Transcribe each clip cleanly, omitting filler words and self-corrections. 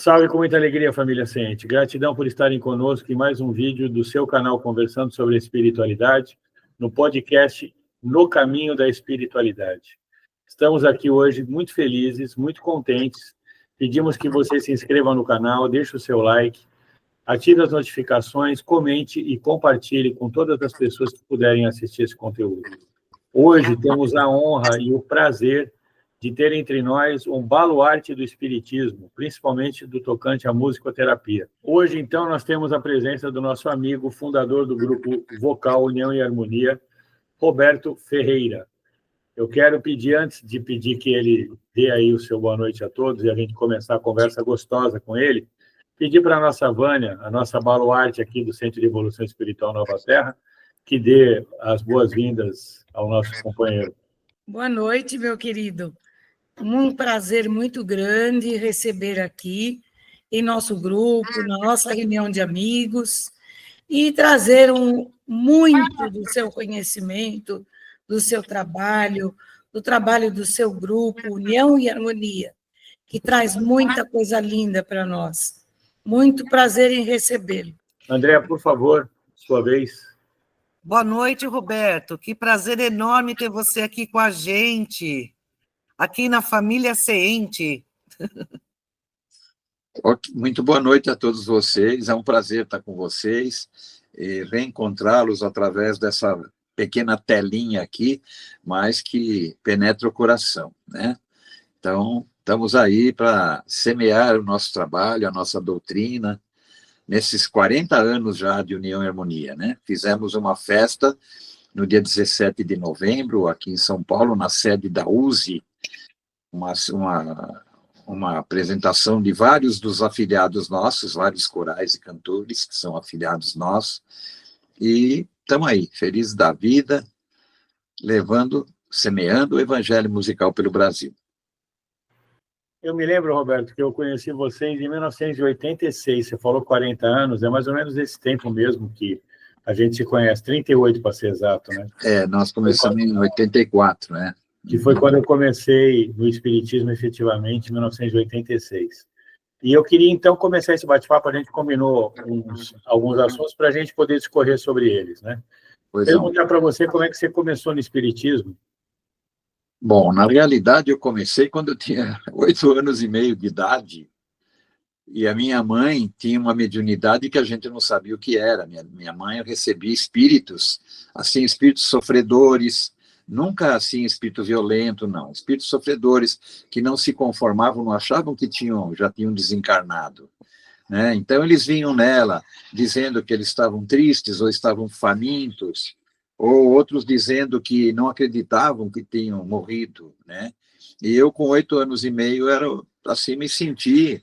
Salve com muita alegria, família Ciente. Gratidão por estarem conosco em mais um vídeo do seu canal Conversando sobre a Espiritualidade, no podcast No Caminho da Espiritualidade. Estamos aqui hoje muito felizes, muito contentes. Pedimos que você se inscreva no canal, deixe o seu like, ative as notificações, comente e compartilhe com todas as pessoas que puderem assistir esse conteúdo. Hoje temos a honra e o prazer de ter entre nós um baluarte do espiritismo, principalmente do tocante à musicoterapia. Hoje, então, nós temos a presença do nosso amigo, fundador do grupo vocal União e Harmonia, Roberto Ferreira. Eu quero pedir, antes de pedir que ele dê aí o seu boa noite a todos e a gente começar a conversa gostosa com ele, pedir para a nossa Vânia, a nossa baluarte aqui do Centro de Evolução Espiritual Nova Terra, que dê as boas-vindas ao nosso companheiro. Boa noite, meu querido. Um prazer muito grande receber aqui em nosso grupo, na nossa reunião de amigos, e trazer muito do seu conhecimento, do seu trabalho, do trabalho do seu grupo, União e Harmonia, que traz muita coisa linda para nós. Muito prazer em recebê-lo. Andréa, por favor, sua vez. Boa noite, Roberto. Que prazer enorme ter você aqui com a gente, aqui na família Ciente. Muito boa noite a todos vocês. É um prazer estar com vocês e reencontrá-los através dessa pequena telinha aqui, mas que penetra o coração, né? Então, estamos aí para semear o nosso trabalho, a nossa doutrina, nesses 40 anos já de União e Harmonia, né? Fizemos uma festa no dia 17 de novembro, aqui em São Paulo, na sede da USE, uma apresentação de vários dos afiliados nossos, vários corais e cantores que são afiliados nossos, e estamos aí, felizes da vida, semeando o evangelho musical pelo Brasil. Eu me lembro, Roberto, que eu conheci vocês em 1986, você falou 40 anos, é mais ou menos esse tempo mesmo que a gente se conhece, 38 para ser exato, né? Nós começamos em 84, né? Que foi quando eu comecei no Espiritismo, efetivamente, em 1986. E eu queria, então, começar esse bate-papo, a gente combinou alguns assuntos para a gente poder discorrer sobre eles, né? Perguntar para você como é que você começou no Espiritismo. Bom, na realidade, eu comecei quando eu tinha 8 anos e meio de idade, e a minha mãe tinha uma mediunidade que a gente não sabia o que era. Minha mãe recebia espíritos, assim, espíritos sofredores, nunca assim espírito violento, não. Espíritos sofredores que não se conformavam, não achavam que já tinham desencarnado, né? Então, eles vinham nela dizendo que eles estavam tristes ou estavam famintos, ou outros dizendo que não acreditavam que tinham morrido, né? E eu, com 8 anos e meio, assim, me senti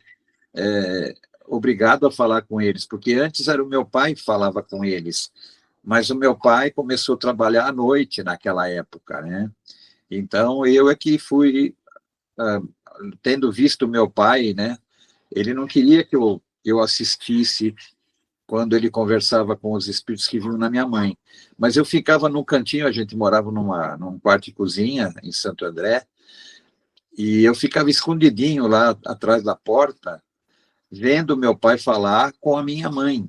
obrigado a falar com eles, porque antes era o meu pai que falava com eles, mas o meu pai começou a trabalhar à noite naquela época, né? Então, eu é que fui, tendo visto o meu pai, né? Ele não queria que eu assistisse quando ele conversava com os espíritos que vinham na minha mãe. Mas eu ficava num cantinho, a gente morava num quarto e cozinha, em Santo André, e eu ficava escondidinho lá atrás da porta, vendo meu pai falar com a minha mãe.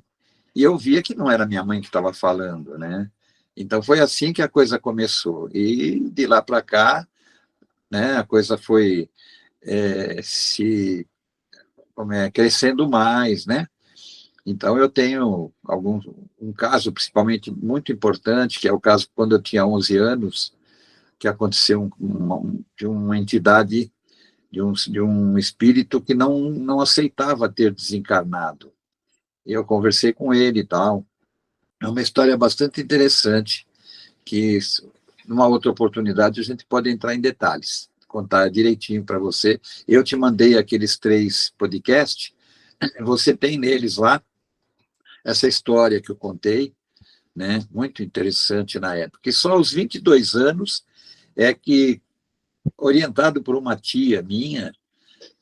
E eu via que não era minha mãe que estava falando, né? Então, foi assim que a coisa começou. E, de lá para cá, né, a coisa foi crescendo mais, né? Então, eu tenho um caso, principalmente muito importante, que é o caso quando eu tinha 11 anos, que aconteceu de uma entidade, de um espírito que não aceitava ter desencarnado. Eu conversei com ele e tal. É uma história bastante interessante, que, numa outra oportunidade, a gente pode entrar em detalhes, contar direitinho para você. Eu te mandei aqueles 3 podcasts, você tem neles lá essa história que eu contei, né? Muito interessante na época. E só aos 22 anos é que, orientado por uma tia minha,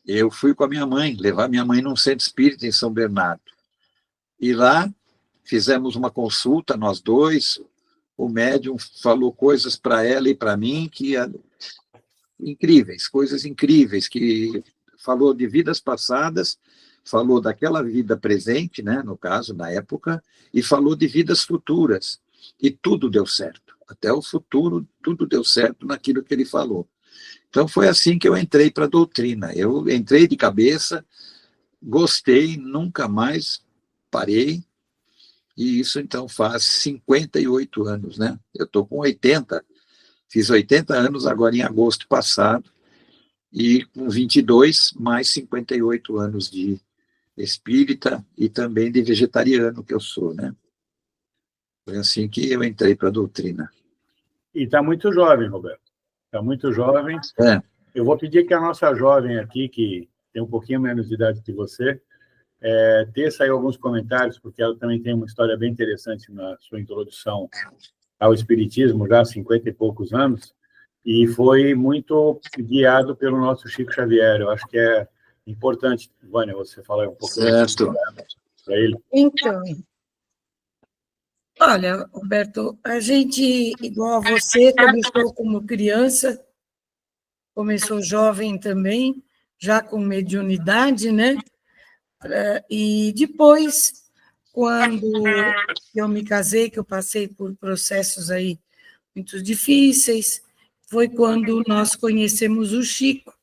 eu fui com a minha mãe, levar minha mãe num centro espírita em São Bernardo. E lá fizemos uma consulta, nós dois, o médium falou coisas para ela e para mim incríveis, coisas incríveis, que falou de vidas passadas, falou daquela vida presente, né, no caso, na época, e falou de vidas futuras. E tudo deu certo. Até o futuro, tudo deu certo naquilo que ele falou. Então, foi assim que eu entrei para a doutrina. Eu entrei de cabeça, gostei, nunca mais parei. E isso, então, faz 58 anos, né? Eu estou com 80, fiz 80 anos agora em agosto passado, e com 22, mais 58 anos de espírita e também de vegetariano que eu sou, né? Foi assim que eu entrei para a doutrina. E está muito jovem, Roberto. Está muito jovem. É. Eu vou pedir que a nossa jovem aqui, que tem um pouquinho menos de idade que você, teça aí alguns comentários, porque ela também tem uma história bem interessante na sua introdução ao Espiritismo, já há 50 e poucos anos, e foi muito guiado pelo nosso Chico Xavier. Eu acho que é importante, Vânia, você falar um pouquinho para ele. Então, olha, Roberto, a gente, igual a você, começou como criança, começou jovem também, já com mediunidade, né? E depois, quando eu me casei, que eu passei por processos aí muito difíceis, foi quando nós conhecemos o Chico,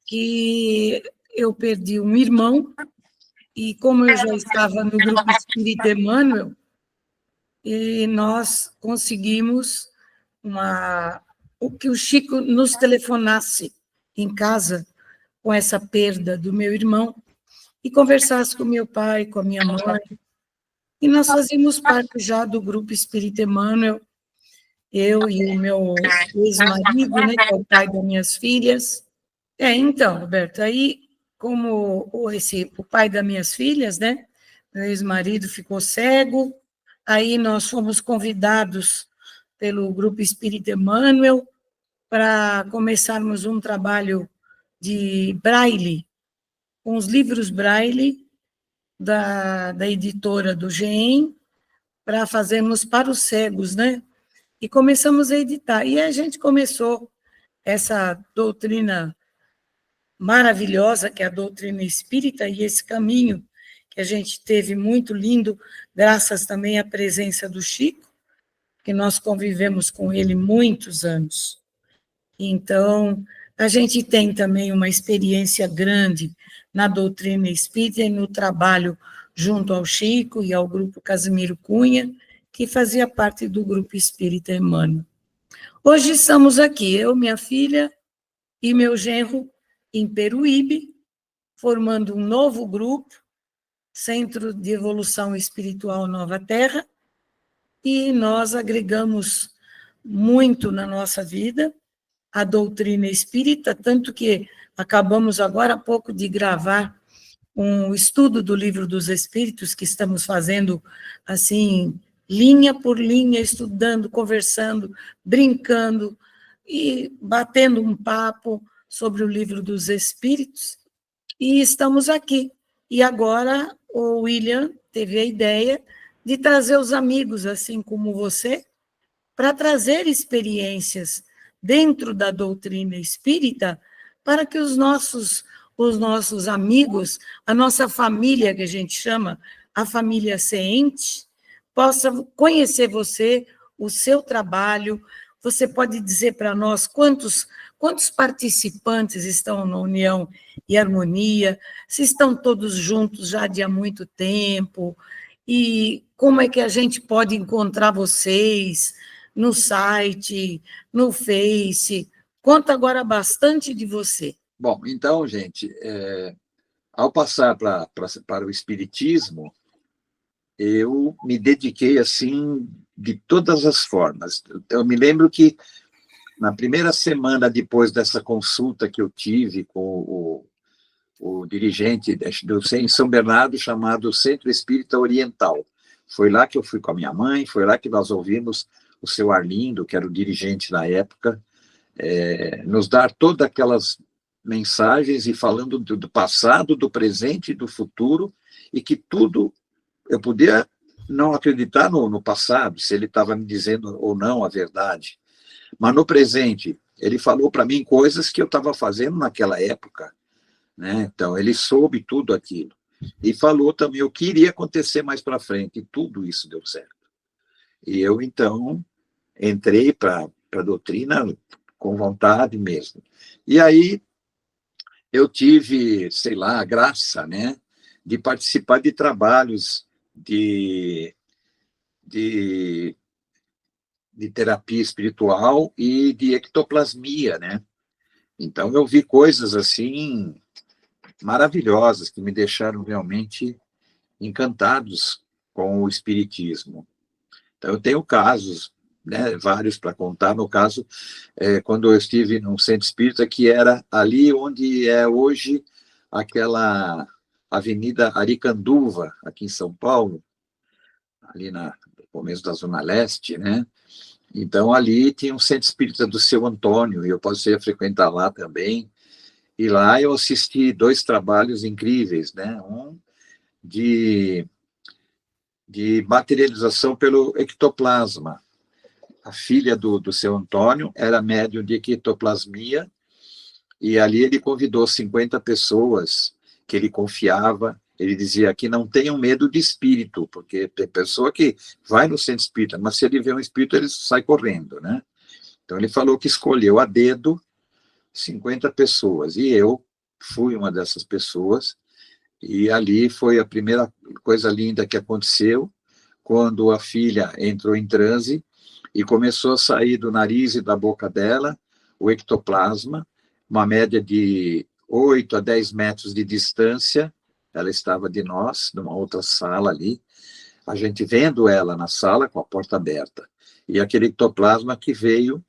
que eu perdi um irmão, e como eu já estava no Grupo Espírita Emmanuel, e nós conseguimos o que o Chico nos telefonasse em casa com essa perda do meu irmão e conversasse com meu pai, com a minha mãe. E nós fazíamos parte já do Grupo Espírita Emmanuel, eu e o meu ex-marido, né, que é o pai das minhas filhas. Então, Roberto, aí, como o pai das minhas filhas, né, meu ex-marido ficou cego, aí nós fomos convidados pelo Grupo Espírita Emmanuel para começarmos um trabalho de braille, com os livros braille da editora do GEM, para fazermos para os cegos, né? E começamos a editar. E a gente começou essa doutrina maravilhosa, que é a doutrina espírita, e esse caminho que a gente teve muito lindo, graças também à presença do Chico, que nós convivemos com ele muitos anos. Então, a gente tem também uma experiência grande na doutrina espírita e no trabalho junto ao Chico e ao Grupo Casimiro Cunha, que fazia parte do Grupo Espírita Emmanuel. Hoje estamos aqui, eu, minha filha e meu genro, em Peruíbe, formando um novo grupo, Centro de Evolução Espiritual Nova Terra, e nós agregamos muito na nossa vida a doutrina espírita, tanto que acabamos agora há pouco de gravar um estudo do Livro dos Espíritos, que estamos fazendo, assim, linha por linha, estudando, conversando, brincando e batendo um papo sobre o Livro dos Espíritos, e estamos aqui. E agora o William teve a ideia de trazer os amigos, assim como você, para trazer experiências dentro da doutrina espírita, para que os nossos amigos, a nossa família, que a gente chama, a família ciente, possa conhecer você, o seu trabalho. Você pode dizer para nós quantos participantes estão na União e Harmonia, se estão todos juntos já de há muito tempo, e como é que a gente pode encontrar vocês no site, no Face. Conta agora bastante de você. Bom, então, gente, ao passar para o Espiritismo, eu me dediquei, assim, de todas as formas. Eu me lembro que, na primeira semana depois dessa consulta que eu tive com o dirigente em São Bernardo, chamado Centro Espírita Oriental, foi lá que eu fui com a minha mãe, foi lá que nós ouvimos o seu Arlindo, que era o dirigente na época, nos dar todas aquelas mensagens e falando do passado, do presente e do futuro, e que tudo, eu podia não acreditar no passado, se ele estava me dizendo ou não a verdade, mas no presente, ele falou para mim coisas que eu estava fazendo naquela época, né? Então, ele soube tudo aquilo. e falou também o que iria acontecer mais para frente, e tudo isso deu certo. E eu, então, entrei para a doutrina com vontade mesmo. E aí eu tive, sei lá, a graça, né, de participar de trabalhos de terapia espiritual e de ectoplasmia, né? Então eu vi coisas assim maravilhosas que me deixaram realmente encantados com o espiritismo. Então eu tenho casos, né, vários para contar. No caso, quando eu estive num centro espírita que era ali onde é hoje aquela Avenida Aricanduva, aqui em São Paulo, ali no começo da Zona Leste, né? Então, ali tinha um centro espírita do Seu Antônio, e eu passei a frequentar lá também. E lá eu assisti 2 trabalhos incríveis, né? Um de materialização pelo ectoplasma. A filha do Seu Antônio era médium de ectoplasmia, e ali ele convidou 50 pessoas que ele confiava. Ele dizia que não tenham medo de espírito, porque tem pessoa que vai no centro espírita, mas se ele vê um espírito, ele sai correndo, né? Então ele falou que escolheu a dedo 50 pessoas, e eu fui uma dessas pessoas, e ali foi a primeira coisa linda que aconteceu, quando a filha entrou em transe, e começou a sair do nariz e da boca dela o ectoplasma, uma média de 8 a 10 metros de distância. Ela estava de nós, numa outra sala ali, a gente vendo ela na sala com a porta aberta. E aquele ectoplasma que veio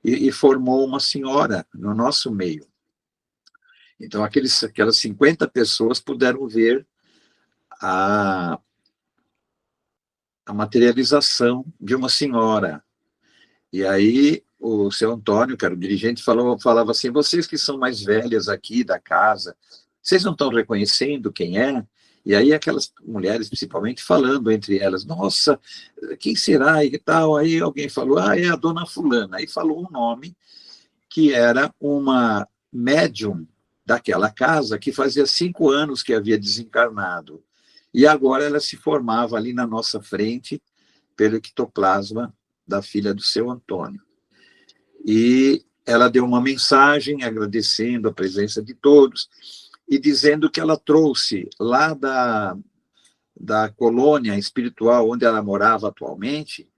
e formou uma senhora no nosso meio. Então, aquelas 50 pessoas puderam ver a materialização de uma senhora. E aí, o Seu Antônio, que era o dirigente, falava assim: vocês que são mais velhas aqui da casa, vocês não estão reconhecendo quem é? E aí aquelas mulheres, principalmente, falando entre elas: nossa, quem será e tal? Aí alguém falou: é a dona fulana. Aí falou um nome que era uma médium daquela casa que fazia 5 anos que havia desencarnado. E agora ela se formava ali na nossa frente pelo ectoplasma da filha do Seu Antônio. E ela deu uma mensagem agradecendo a presença de todos e dizendo que ela trouxe lá da colônia espiritual onde ela morava atualmente.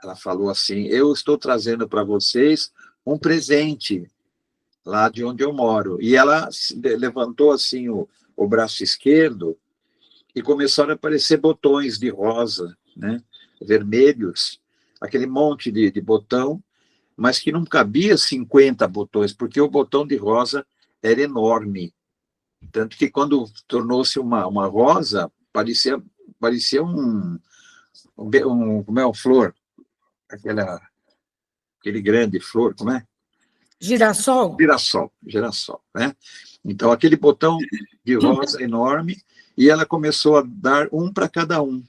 Ela falou assim: eu estou trazendo para vocês um presente lá de onde eu moro. E ela levantou assim o braço esquerdo e começaram a aparecer botões de rosa, né, vermelhos, aquele monte de botão, mas que não cabia 50 botões, porque o botão de rosa era enorme. Tanto que quando tornou-se uma rosa, parecia como é, uma flor, aquele grande flor, como é? Girassol? Girassol, né? Então, aquele botão de rosa enorme, e ela começou a dar um para cada um.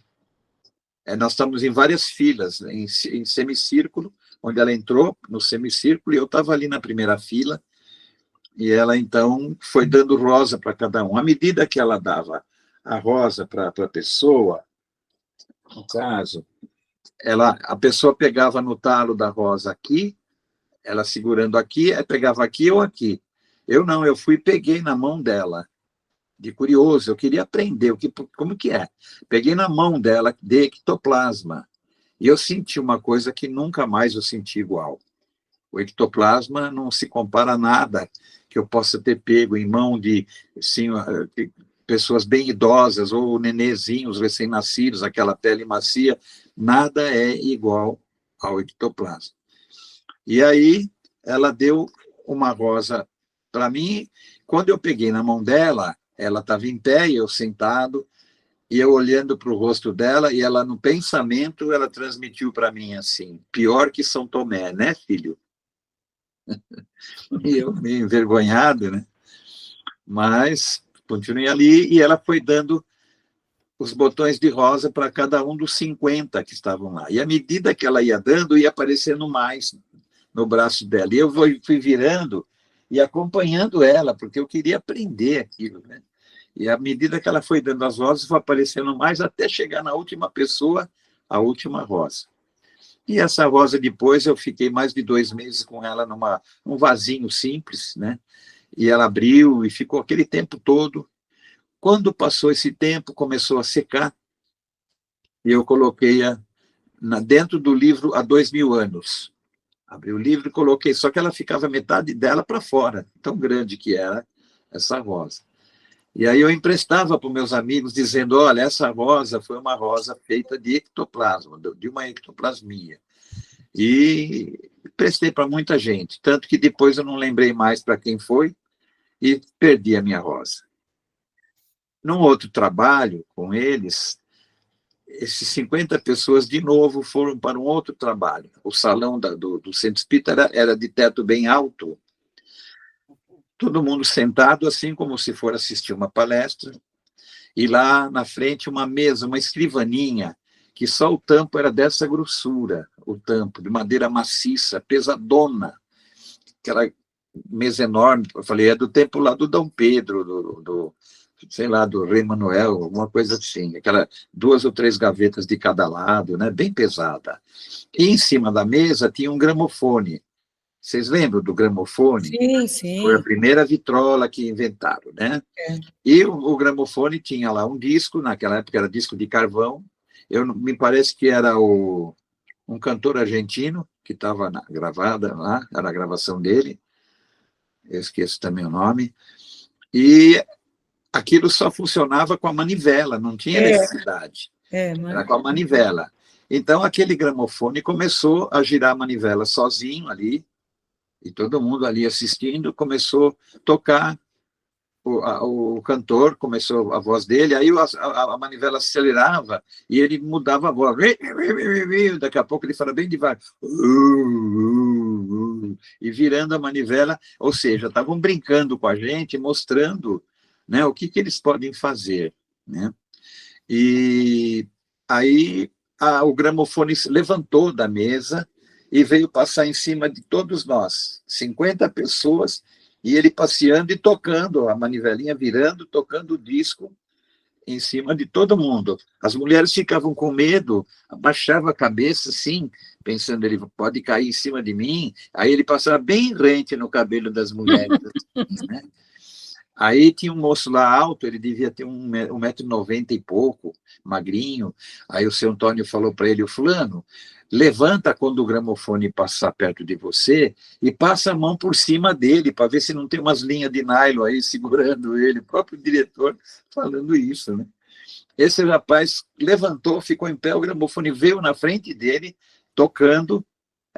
Nós estamos em várias filas, em semicírculo, onde ela entrou no semicírculo, e eu estava ali na primeira fila, e ela, então, foi dando rosa para cada um. À medida que ela dava a rosa para a pessoa, no caso, a pessoa pegava no talo da rosa aqui, ela segurando aqui, pegava aqui ou aqui. Eu não, eu fui e peguei na mão dela, de curioso, eu queria aprender como que é. Peguei na mão dela, de ectoplasma, e eu senti uma coisa que nunca mais eu senti igual. O ectoplasma não se compara a nada que eu possa ter pego em mão de pessoas bem idosas ou nenezinhos recém-nascidos, aquela pele macia. Nada é igual ao ectoplasma. E aí ela deu uma rosa para mim. Quando eu peguei na mão dela, ela estava em pé e eu sentado, e eu olhando para o rosto dela, e ela, no pensamento, ela transmitiu para mim assim: pior que São Tomé, né, filho? E eu meio envergonhado, né? Mas continuei ali, e ela foi dando os botões de rosa para cada um dos 50 que estavam lá. E à medida que ela ia dando, ia aparecendo mais no braço dela. E eu fui virando e acompanhando ela, porque eu queria aprender aquilo, né? E à medida que ela foi dando as rosas, foi aparecendo mais até chegar na última pessoa, a última rosa. E essa rosa, depois, eu fiquei mais de 2 meses com ela num vasinho simples, né? E ela abriu e ficou aquele tempo todo. Quando passou esse tempo, começou a secar, e eu coloquei-a dentro do livro há 2000 anos. Abri o livro e coloquei, só que ela ficava metade dela para fora, tão grande que era essa rosa. E aí eu emprestava para os meus amigos, dizendo, olha, essa rosa foi uma rosa feita de ectoplasma, de uma ectoplasmia. E emprestei para muita gente, tanto que depois eu não lembrei mais para quem foi e perdi a minha rosa. Num outro trabalho com eles, esses 50 pessoas, de novo, foram para um outro trabalho. O salão do Centro Espírita era de teto bem alto, todo mundo sentado, assim como se for assistir uma palestra, e lá na frente uma mesa, uma escrivaninha, que só o tampo era dessa grossura, o tampo, de madeira maciça, pesadona, aquela mesa enorme, eu falei, é do tempo lá do Dom Pedro, sei lá, do Rei Manuel, alguma coisa assim, aquela 2 ou 3 gavetas de cada lado, né, bem pesada. E em cima da mesa tinha um gramofone. Vocês lembram do gramofone? Sim, sim. Foi a primeira vitrola que inventaram, né? É. E o gramofone tinha lá um disco, naquela época era disco de carvão, me parece que era um cantor argentino, que estava gravada lá, era a gravação dele, eu esqueço também o nome, e aquilo só funcionava com a manivela, não tinha eletricidade, era com a manivela. Então, aquele gramofone começou a girar a manivela sozinho ali, e todo mundo ali assistindo, começou a tocar, o cantor começou a voz dele, aí a manivela acelerava e ele mudava a voz. Daqui a pouco ele fala bem devagar. E virando a manivela, ou seja, estavam brincando com a gente, mostrando, né, o que eles podem fazer, né? E aí o gramofone se levantou da mesa e veio passar em cima de todos nós, 50 pessoas, e ele passeando e tocando, a manivelinha virando, tocando o disco em cima de todo mundo. As mulheres ficavam com medo, abaixavam a cabeça assim, pensando, ele pode cair em cima de mim. Aí ele passava bem rente no cabelo das mulheres, assim, né? Aí tinha um moço lá alto, ele devia ter 1,90 m e pouco, magrinho. Aí o seu Antônio falou para ele, o fulano, levanta quando o gramofone passar perto de você e passa a mão por cima dele, para ver se não tem umas linhas de nylon aí segurando ele, o próprio diretor falando isso, né? Esse rapaz levantou, ficou em pé, o gramofone veio na frente dele, tocando,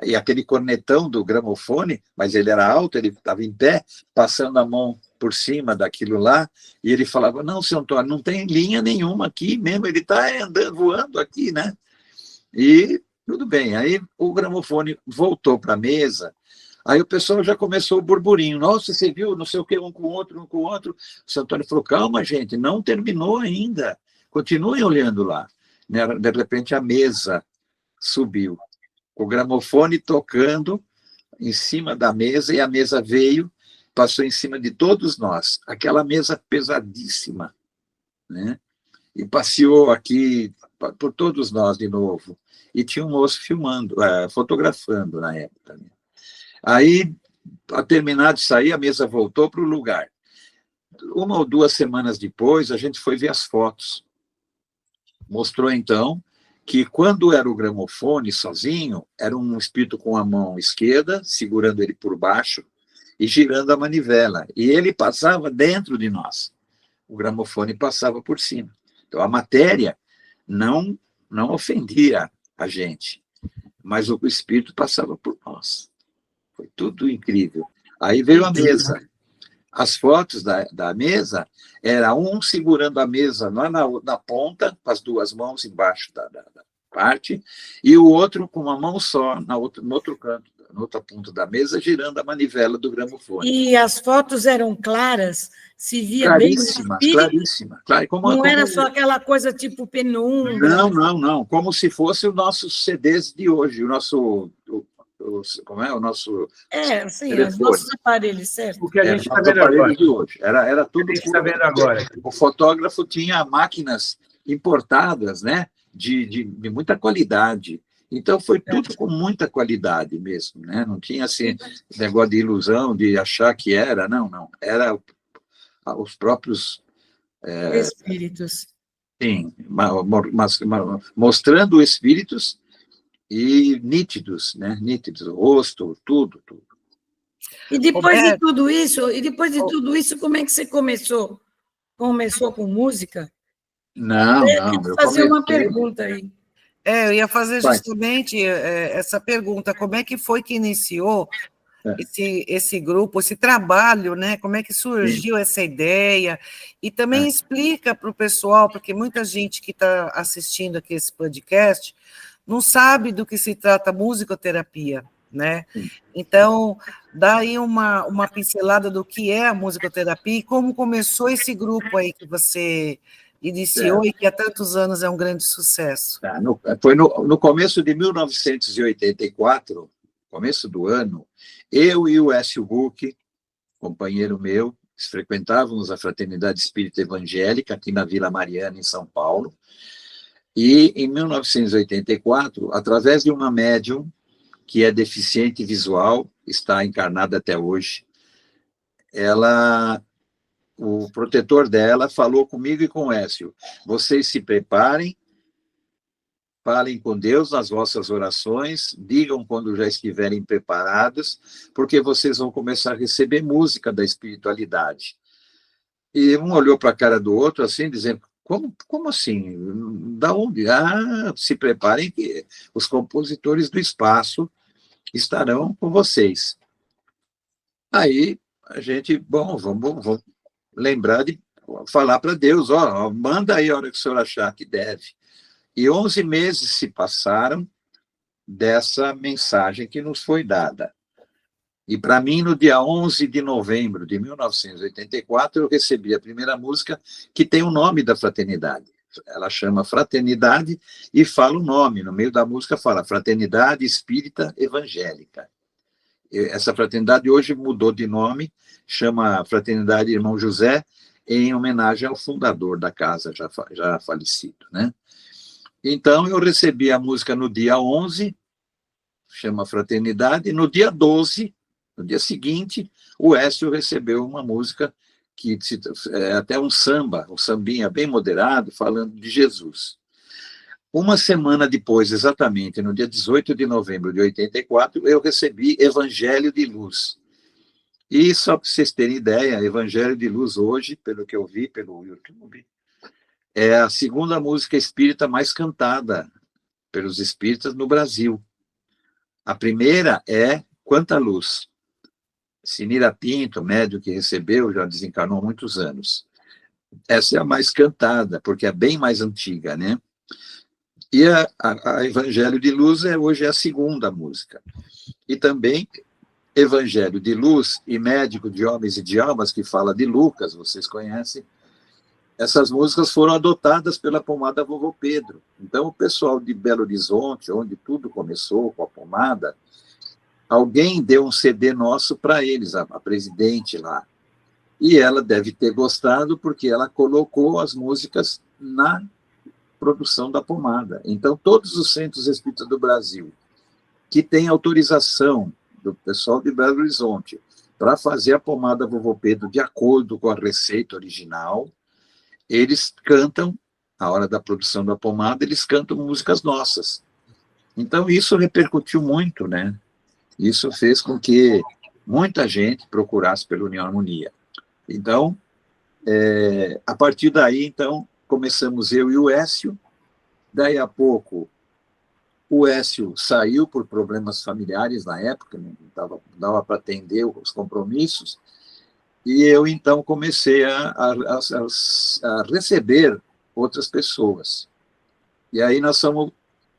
e aquele cornetão do gramofone, mas ele era alto, ele estava em pé, passando a mão por cima daquilo lá, e ele falava, não, seu Antônio, não tem linha nenhuma aqui mesmo, ele está andando, voando aqui, né? E tudo bem, aí o gramofone voltou para a mesa, aí o pessoal já começou o burburinho, nossa, você viu, não sei o que, um com o outro, o seu Antônio falou, calma, gente, não terminou ainda, continuem olhando lá. De repente a mesa subiu, o gramofone tocando em cima da mesa, e a mesa veio, passou em cima de todos nós, aquela mesa pesadíssima, né? E passeou aqui por todos nós de novo. E tinha um moço filmando, fotografando na época. Né? Aí, a terminar de sair, a mesa voltou para o lugar. 1 ou 2 semanas depois, a gente foi ver as fotos. Mostrou, então, que quando era o gramofone sozinho, era um espírito com a mão esquerda, segurando ele por baixo, e girando a manivela. E ele passava dentro de nós. O gramofone passava por cima. Então, a matéria não ofendia a gente, mas o espírito passava por nós. Foi tudo incrível. Aí veio a mesa. As fotos da mesa, era um segurando a mesa lá na ponta, com as 2 mãos embaixo da parte, e o outro com uma mão só no outro canto, na outra ponta da mesa, girando a manivela do gramofone. E as fotos eram claras? Se via claríssima, bem? Claríssima. Não era só aquela coisa tipo penumbra? Não. Como se fosse os nossos CDs de hoje, como é, o nosso Sim, os telefone. nossos aparelhos, certo? O que a gente está Nossos vendo agora. aparelhos de hoje. Era O tudo que a gente está vendo agora. O fotógrafo tinha máquinas importadas, né, de muita qualidade. Então, foi tudo com muita qualidade mesmo, né? Não tinha, assim, negócio de ilusão, de achar que era, não. Era os próprios... Espíritos. Sim, mostrando espíritos e nítidos, né? Nítidos, o rosto, tudo. E depois de tudo isso, como é que você começou? Começou com música? Não, Eu eu fazer uma comecei... pergunta aí. Eu ia fazer justamente essa pergunta, como é que foi que iniciou esse grupo, esse trabalho, né? Como é que surgiu essa ideia? E também explica para o pessoal, porque muita gente que está assistindo aqui esse podcast não sabe do que se trata musicoterapia, né? Então, dá aí uma pincelada do que é a musicoterapia e como começou esse grupo aí que você iniciou e que há tantos anos é um grande sucesso. Foi no começo de 1984, começo do ano, eu e o Écio Huck, companheiro meu, frequentávamos a Fraternidade Espírita Evangélica aqui na Vila Mariana, em São Paulo, e em 1984, através de uma médium que é deficiente visual, está encarnada até hoje, o protetor dela falou comigo e com o Écio: vocês se preparem, falem com Deus nas vossas orações, digam quando já estiverem preparados, porque vocês vão começar a receber música da espiritualidade. E um olhou para a cara do outro assim, dizendo: como assim? Da onde? Se preparem que os compositores do espaço estarão com vocês. Aí a gente, vamos lembrar de falar para Deus: manda aí a hora que o senhor achar que deve. E 11 meses se passaram dessa mensagem que nos foi dada. E, para mim, no dia 11 de novembro de 1984, eu recebi a primeira música que tem o nome da fraternidade. Ela chama Fraternidade e fala o nome. No meio da música fala Fraternidade Espírita Evangélica. Essa fraternidade hoje mudou de nome, chama Fraternidade Irmão José, em homenagem ao fundador da casa, já falecido, né? Então, eu recebi a música no dia 11, chama Fraternidade, e no dia 12, no dia seguinte, o Écio recebeu uma música que é até um sambinha bem moderado, falando de Jesus. Uma semana depois, exatamente, no dia 18 de novembro de 84, eu recebi Evangelho de Luz. E, só para vocês terem ideia, Evangelho de Luz hoje, pelo que eu vi pelo YouTube, é a segunda música espírita mais cantada pelos espíritas no Brasil. A primeira é Quanta Luz. Sinira Pinto, médium que recebeu, já desencarnou há muitos anos. Essa é a mais cantada, porque é bem mais antiga, né? E a Evangelho de Luz hoje é a segunda música. E também Evangelho de Luz e Médico de Homens e de Almas, que fala de Lucas, vocês conhecem. Essas músicas foram adotadas pela Pomada Vovô Pedro. Então, o pessoal de Belo Horizonte, onde tudo começou com a Pomada, alguém deu um CD nosso para eles, a presidente lá. E ela deve ter gostado, porque ela colocou as músicas na produção da Pomada. Então, todos os centros espíritas do Brasil que têm autorização do pessoal de Belo Horizonte para fazer a Pomada Vovô Pedro de acordo com a receita original, eles cantam, na hora da produção da pomada, eles cantam músicas nossas. Então, isso repercutiu muito, né? Isso fez com que muita gente procurasse pela União Harmonia. Então, a partir daí, então, começamos eu e o Écio. Daí a pouco, o Écio saiu por problemas familiares na época, não dava para atender os compromissos. E eu, então, comecei a receber outras pessoas. E aí nós fomos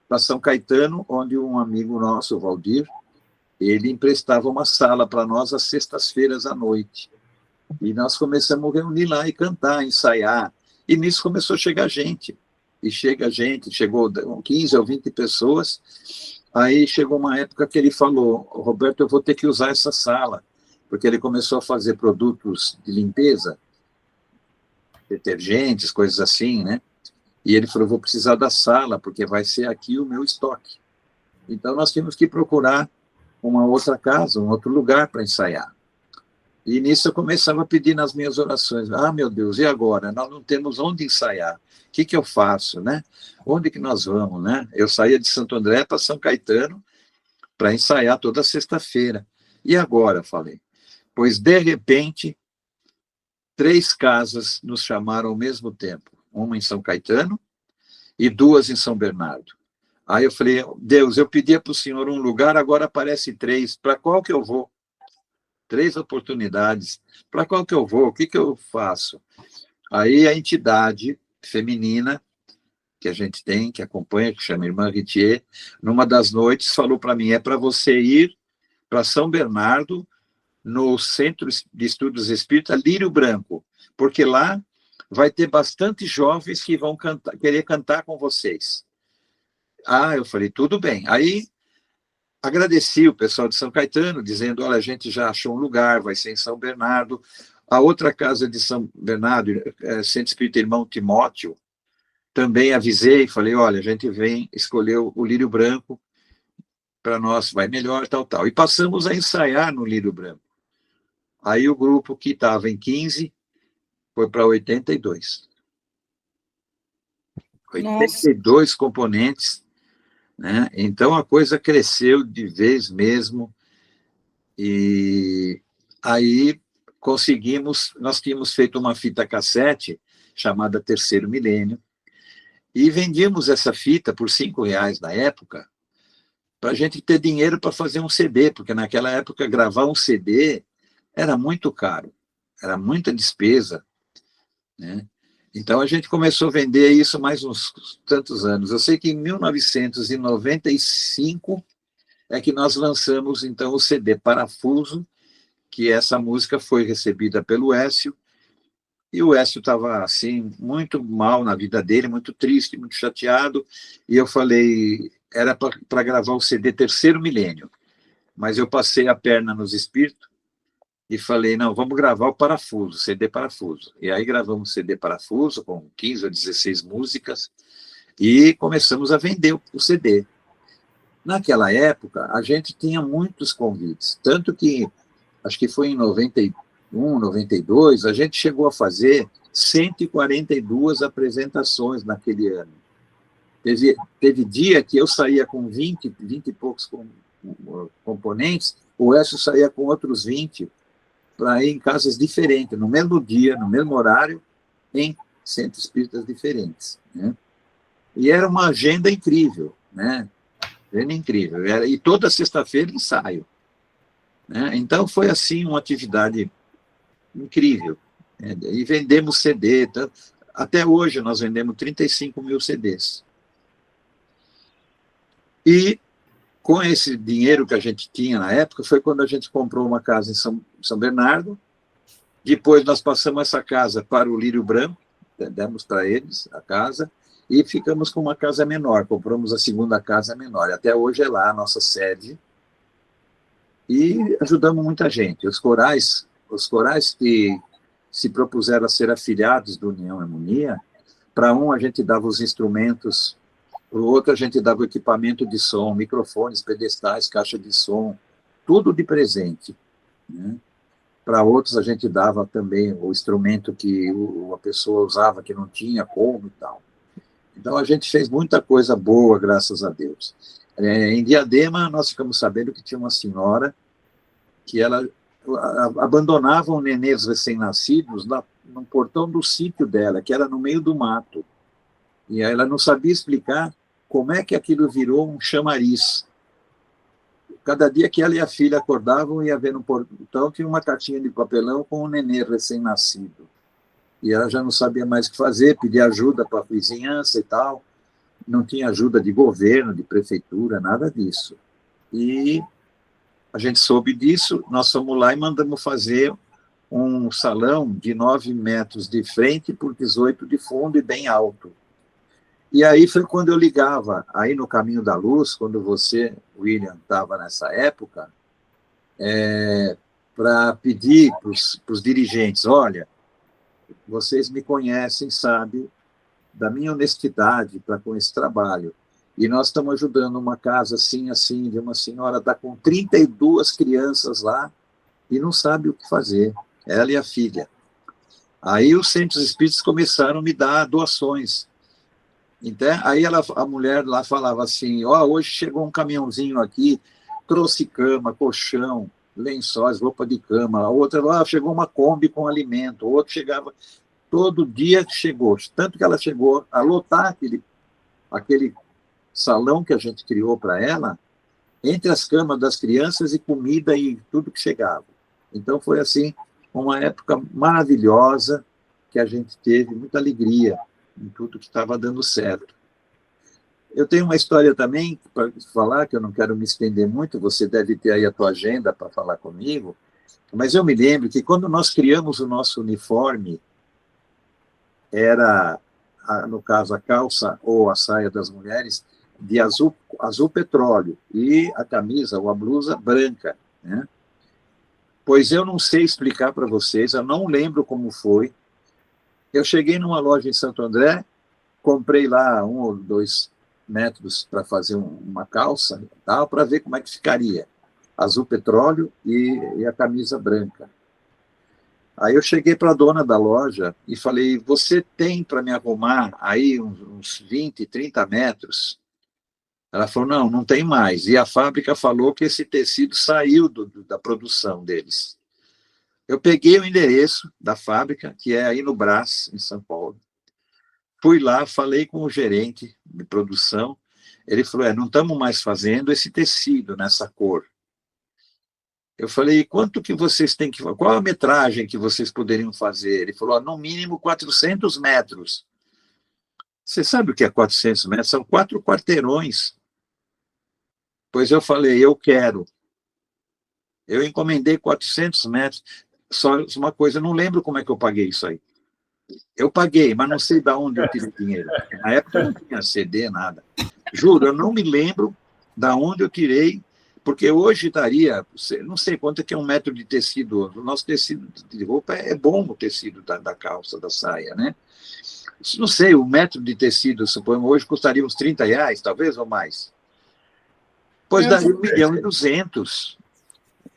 para São Caetano, onde um amigo nosso, o Valdir, ele emprestava uma sala para nós às sextas-feiras à noite. E nós começamos a reunir lá e cantar, ensaiar. E nisso começou a chegar gente. E chegou 15 ou 20 pessoas. Aí chegou uma época que ele falou, Roberto, eu vou ter que usar essa sala, porque ele começou a fazer produtos de limpeza, detergentes, coisas assim, né? E ele falou, vou precisar da sala, porque vai ser aqui o meu estoque. Então, nós tínhamos que procurar uma outra casa, um outro lugar para ensaiar. E nisso eu começava a pedir nas minhas orações, meu Deus, e agora? Nós não temos onde ensaiar. O que eu faço, né? Onde que nós vamos, né? Eu saía de Santo André para São Caetano para ensaiar toda sexta-feira. E agora, falei? Pois, de repente, 3 casas nos chamaram ao mesmo tempo. Uma em São Caetano e 2 em São Bernardo. Aí eu falei, Deus, eu pedia para o Senhor um lugar, agora aparece 3. Para qual que eu vou? 3 oportunidades. Para qual que eu vou? O que eu faço? Aí a entidade feminina que a gente tem, que acompanha, que chama Irmã Ritier, numa das noites falou para mim, é para você ir para São Bernardo, no Centro de Estudos Espíritas Lírio Branco, porque lá vai ter bastante jovens que vão querer cantar com vocês. Eu falei, tudo bem. Aí agradeci o pessoal de São Caetano, dizendo, olha, a gente já achou um lugar, vai ser em São Bernardo. A outra casa de São Bernardo, Centro Espírita Irmão Timóteo, também avisei, falei, olha, a gente vem, escolheu o Lírio Branco, para nós vai melhor, tal. E passamos a ensaiar no Lírio Branco. Aí o grupo que estava em 15 foi para 82. 82 componentes, né? Então a coisa cresceu de vez mesmo, e aí conseguimos, nós tínhamos feito uma fita cassete chamada Terceiro Milênio, e vendíamos essa fita por R$5 na época, para a gente ter dinheiro para fazer um CD, porque naquela época gravar um CD era muito caro, era muita despesa, né? Então a gente começou a vender isso mais uns tantos anos. Eu sei que em 1995 é que nós lançamos então o CD Parafuso, que essa música foi recebida pelo Écio, e o Écio estava assim muito mal na vida dele, muito triste, muito chateado, e eu falei, era para gravar o CD Terceiro Milênio, mas eu passei a perna nos espíritos e falei, não, vamos gravar o Parafuso, CD Parafuso. E aí gravamos o CD Parafuso com 15 ou 16 músicas e começamos a vender o CD. Naquela época, a gente tinha muitos convites, tanto que, acho que foi em 91, 92, a gente chegou a fazer 142 apresentações naquele ano. Teve dia que eu saía com 20 e poucos componentes, o Écio saía com outros 20, para ir em casas diferentes, no mesmo dia, no mesmo horário, em centros espíritas diferentes, né? E era uma agenda incrível, né? Agenda incrível. E toda sexta-feira ensaio, né? Então foi assim uma atividade incrível, né? E vendemos CD, até hoje nós vendemos 35 mil CDs. E com esse dinheiro que a gente tinha na época, foi quando a gente comprou uma casa em São Bernardo. Depois nós passamos essa casa para o Lírio Branco, demos para eles a casa, e ficamos com uma casa menor, compramos a segunda casa menor. Até hoje é lá a nossa sede. E ajudamos muita gente. Os corais que se propuseram a ser afiliados do União Harmonia, para um a gente dava os instrumentos, para o outro a gente dava o equipamento de som, microfones, pedestais, caixa de som, tudo de presente, né? Para outros a gente dava também o instrumento que a pessoa usava, que não tinha como e tal. Então a gente fez muita coisa boa, graças a Deus. Em Diadema, nós ficamos sabendo que tinha uma senhora que ela abandonava nenês recém-nascidos no portão do sítio dela, que era no meio do mato. E ela não sabia explicar como é que aquilo virou um chamariz. Cada dia que ela e a filha acordavam, ia ver no portão, tinha uma caixinha de papelão com um nenê recém-nascido. E ela já não sabia mais o que fazer, pedia ajuda para a vizinhança e tal. Não tinha ajuda de governo, de prefeitura, nada disso. E a gente soube disso, nós fomos lá e mandamos fazer um salão de 9 metros de frente por 18 de fundo e bem alto. E aí foi quando eu ligava, aí no Caminho da Luz, quando você, William, estava nessa época, para pedir para os dirigentes, olha, vocês me conhecem, sabem da minha honestidade para com esse trabalho. E nós estamos ajudando uma casa assim, assim, de uma senhora está com 32 crianças lá e não sabe o que fazer, ela e a filha. Aí os centros espíritas começaram a me dar doações. Então, aí a mulher lá falava assim, hoje chegou um caminhãozinho aqui, trouxe cama, colchão, lençóis, roupa de cama. A outra, chegou uma Kombi com alimento. O outro chegava, todo dia chegou. Tanto que ela chegou a lotar aquele salão que a gente criou para ela, entre as camas das crianças e comida e tudo que chegava. Então, foi assim, uma época maravilhosa, que a gente teve muita alegria em tudo que estava dando certo. Eu tenho uma história também para falar, que eu não quero me estender muito, você deve ter aí a tua agenda para falar comigo, mas eu me lembro que quando nós criamos o nosso uniforme, era, no caso, a calça ou a saia das mulheres, de azul petróleo, e a camisa ou a blusa branca, né? Pois eu não sei explicar para vocês, eu não lembro como foi. Eu cheguei numa loja em Santo André, comprei lá 1 ou 2 metros para fazer uma calça, para ver como é que ficaria. Azul petróleo e a camisa branca. Aí eu cheguei para a dona da loja e falei, você tem para me arrumar aí uns 20, 30 metros? Ela falou, não tem mais. E a fábrica falou que esse tecido saiu da produção deles. Eu peguei o endereço da fábrica, que é aí no Brás, em São Paulo. Fui lá, falei com o gerente de produção. Ele falou, não estamos mais fazendo esse tecido nessa cor. Eu falei, quanto que vocês têm que... Qual a metragem que vocês poderiam fazer? Ele falou, no mínimo 400 metros. Você sabe o que é 400 metros? São 4 quarteirões. Pois eu falei, eu quero. Eu encomendei 400 metros. Só uma coisa, eu não lembro como é que eu paguei isso aí. Eu paguei, mas não sei de onde eu tirei dinheiro. Na época não tinha CD, nada. Juro, eu não me lembro de onde eu tirei, porque hoje daria, não sei quanto é que é 1 metro de tecido. O nosso tecido de roupa é bom, o tecido da calça, da saia, né? Não sei, 1 metro de tecido, suponho, hoje custaria uns R$30, talvez, ou mais. Pois daria 1.200.000.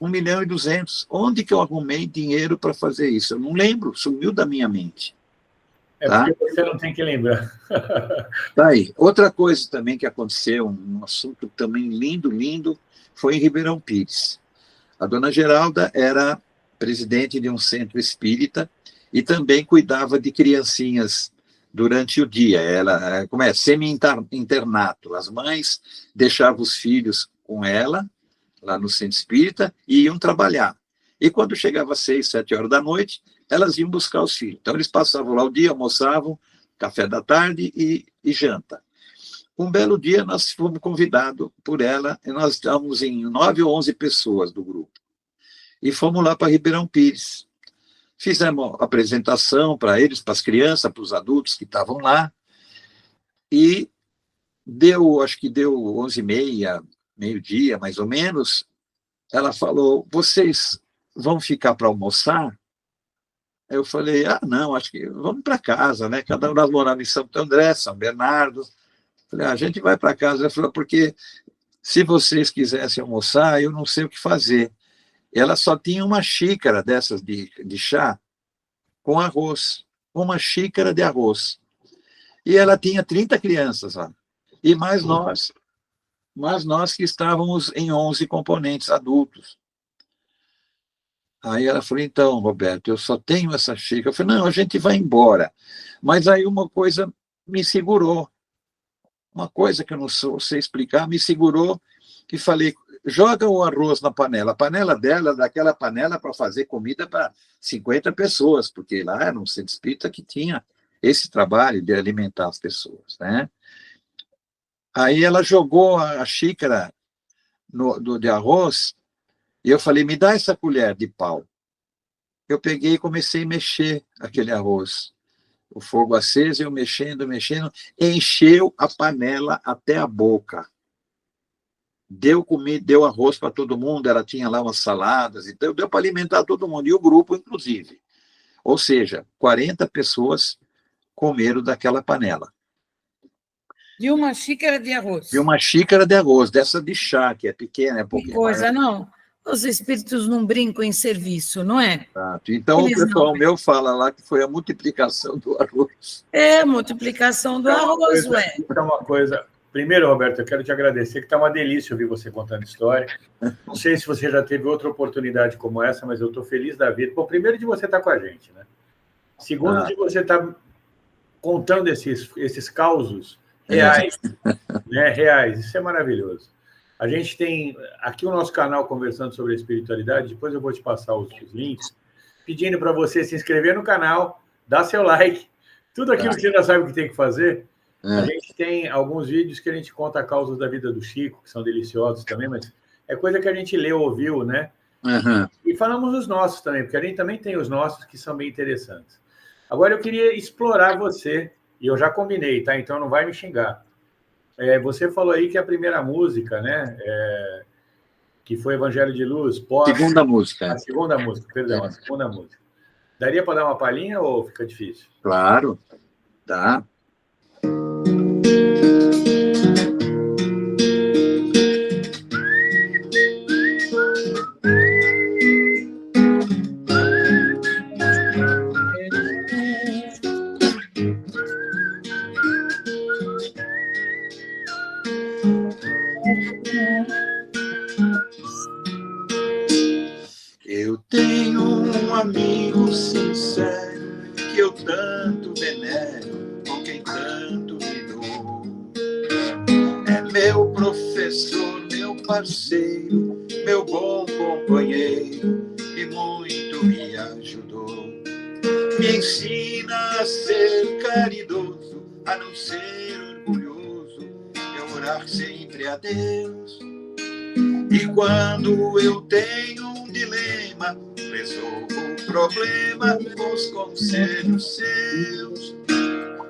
1.200.000. Onde que eu arrumei dinheiro para fazer isso? Eu não lembro, sumiu da minha mente. Tá? Porque você não tem que lembrar. Tá aí. Outra coisa também que aconteceu, um assunto também lindo, foi em Ribeirão Pires. A dona Geralda era presidente de um centro espírita e também cuidava de criancinhas durante o dia. Ela, semi-internato. As mães deixavam os filhos com ela, lá no centro espírita, e iam trabalhar. E quando chegava às 6, 7 horas da noite, elas iam buscar os filhos. Então, eles passavam lá o dia, almoçavam, café da tarde e janta. Um belo dia, nós fomos convidados por ela, e nós estávamos em 9 ou 11 pessoas do grupo. E fomos lá para Ribeirão Pires. Fizemos a apresentação para eles, para as crianças, para os adultos que estavam lá, e acho que deu 11h30, meio-dia, mais ou menos, ela falou, vocês vão ficar para almoçar? Eu falei, não, acho que vamos para casa, né? Cada um nós moramos em Santo André, São Bernardo. Falei, a gente vai para casa. Ela falou, porque se vocês quisessem almoçar, eu não sei o que fazer. Ela só tinha uma xícara dessas de chá com arroz, uma xícara de arroz. E ela tinha 30 crianças lá. E mais nós que estávamos em 11 componentes adultos. Aí ela falou, então, Roberto, eu só tenho essa xícara. Eu falei, não, a gente vai embora. Mas aí uma coisa me segurou. Uma coisa que eu não sei explicar, me segurou e falei, joga o arroz na panela. A panela dela, daquela panela para fazer comida para 50 pessoas, porque lá era um centro espírita que tinha esse trabalho de alimentar as pessoas, né? Aí ela jogou a xícara de arroz e eu falei, me dá essa colher de pau. Eu peguei e comecei a mexer aquele arroz. o fogo aceso, eu mexendo, encheu a panela até a boca. Deu comida, deu arroz para todo mundo, ela tinha lá umas saladas, então deu para alimentar todo mundo, e o grupo, inclusive. Ou seja, 40 pessoas comeram daquela panela. De uma xícara de arroz. E uma xícara de arroz, dessa de chá, que é pequena, é Que pouquinho. coisa, não. Os espíritos não brincam em serviço, não é? Então, Eles o pessoal não. meu fala lá que foi a multiplicação do arroz. É, multiplicação do arroz, ué. Isso é uma coisa... Primeiro, Roberto, eu quero te agradecer, que está uma delícia ouvir você contando história. Não sei se você já teve outra oportunidade como essa, mas eu estou feliz da vida. Bom, primeiro, de você estar com a gente, né? Segundo, de você estar contando esses causos reais, né? Reais. Isso é maravilhoso. A gente tem aqui o nosso canal Conversando sobre a Espiritualidade, depois eu vou te passar os links, pedindo para você se inscrever no canal, dar seu like, tudo aquilo que você já sabe o que tem que fazer. A gente tem alguns vídeos que a gente conta causas da vida do Chico, que são deliciosos também, mas é coisa que a gente leu, ouviu, né? E falamos os nossos também, porque a gente também tem os nossos que são bem interessantes. Agora, eu queria explorar você, e eu já combinei, tá? Então não vai me xingar. Você falou aí que a primeira música, né? Que foi Evangelho de Luz, Segunda música. A segunda música, perdão, a segunda música. Daria para dar uma palhinha ou fica difícil? Claro, tá. Eu tenho um amigo sincero que eu tanto venero, com quem tanto me dou. É meu professor, meu parceiro, meu bom companheiro e muito me ajudou. Me ensina a ser caridoso, a não ser orgulhoso, e orar sempre a Deus. E quando eu tenho um dilema, resolvo o problema com os conselhos seus.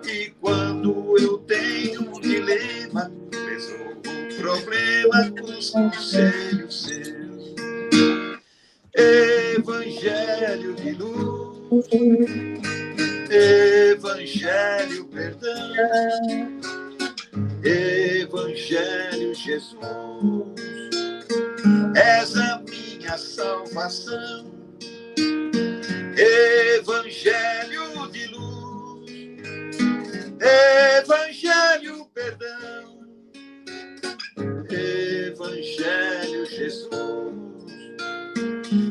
E quando eu tenho um dilema, resolvo o problema com os conselhos seus. Evangelho de luz, Evangelho perdão, Evangelho Jesus, és a minha salvação. Evangelho de luz, Evangelho perdão, Evangelho Jesus,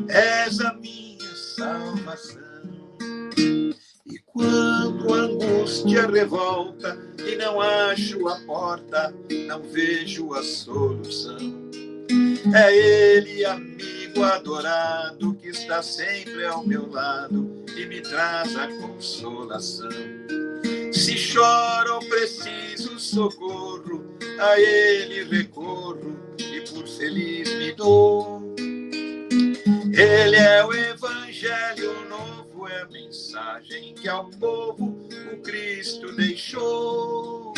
és a minha salvação. E quando a angústia revolta e não acho a porta, não vejo a solução, é Ele, amigo adorado, que está sempre ao meu lado e me traz a consolação. Se choro, preciso socorro, a Ele recorro e por feliz me dou. Ele é o Evangelho novo, é a mensagem que ao povo o Cristo deixou.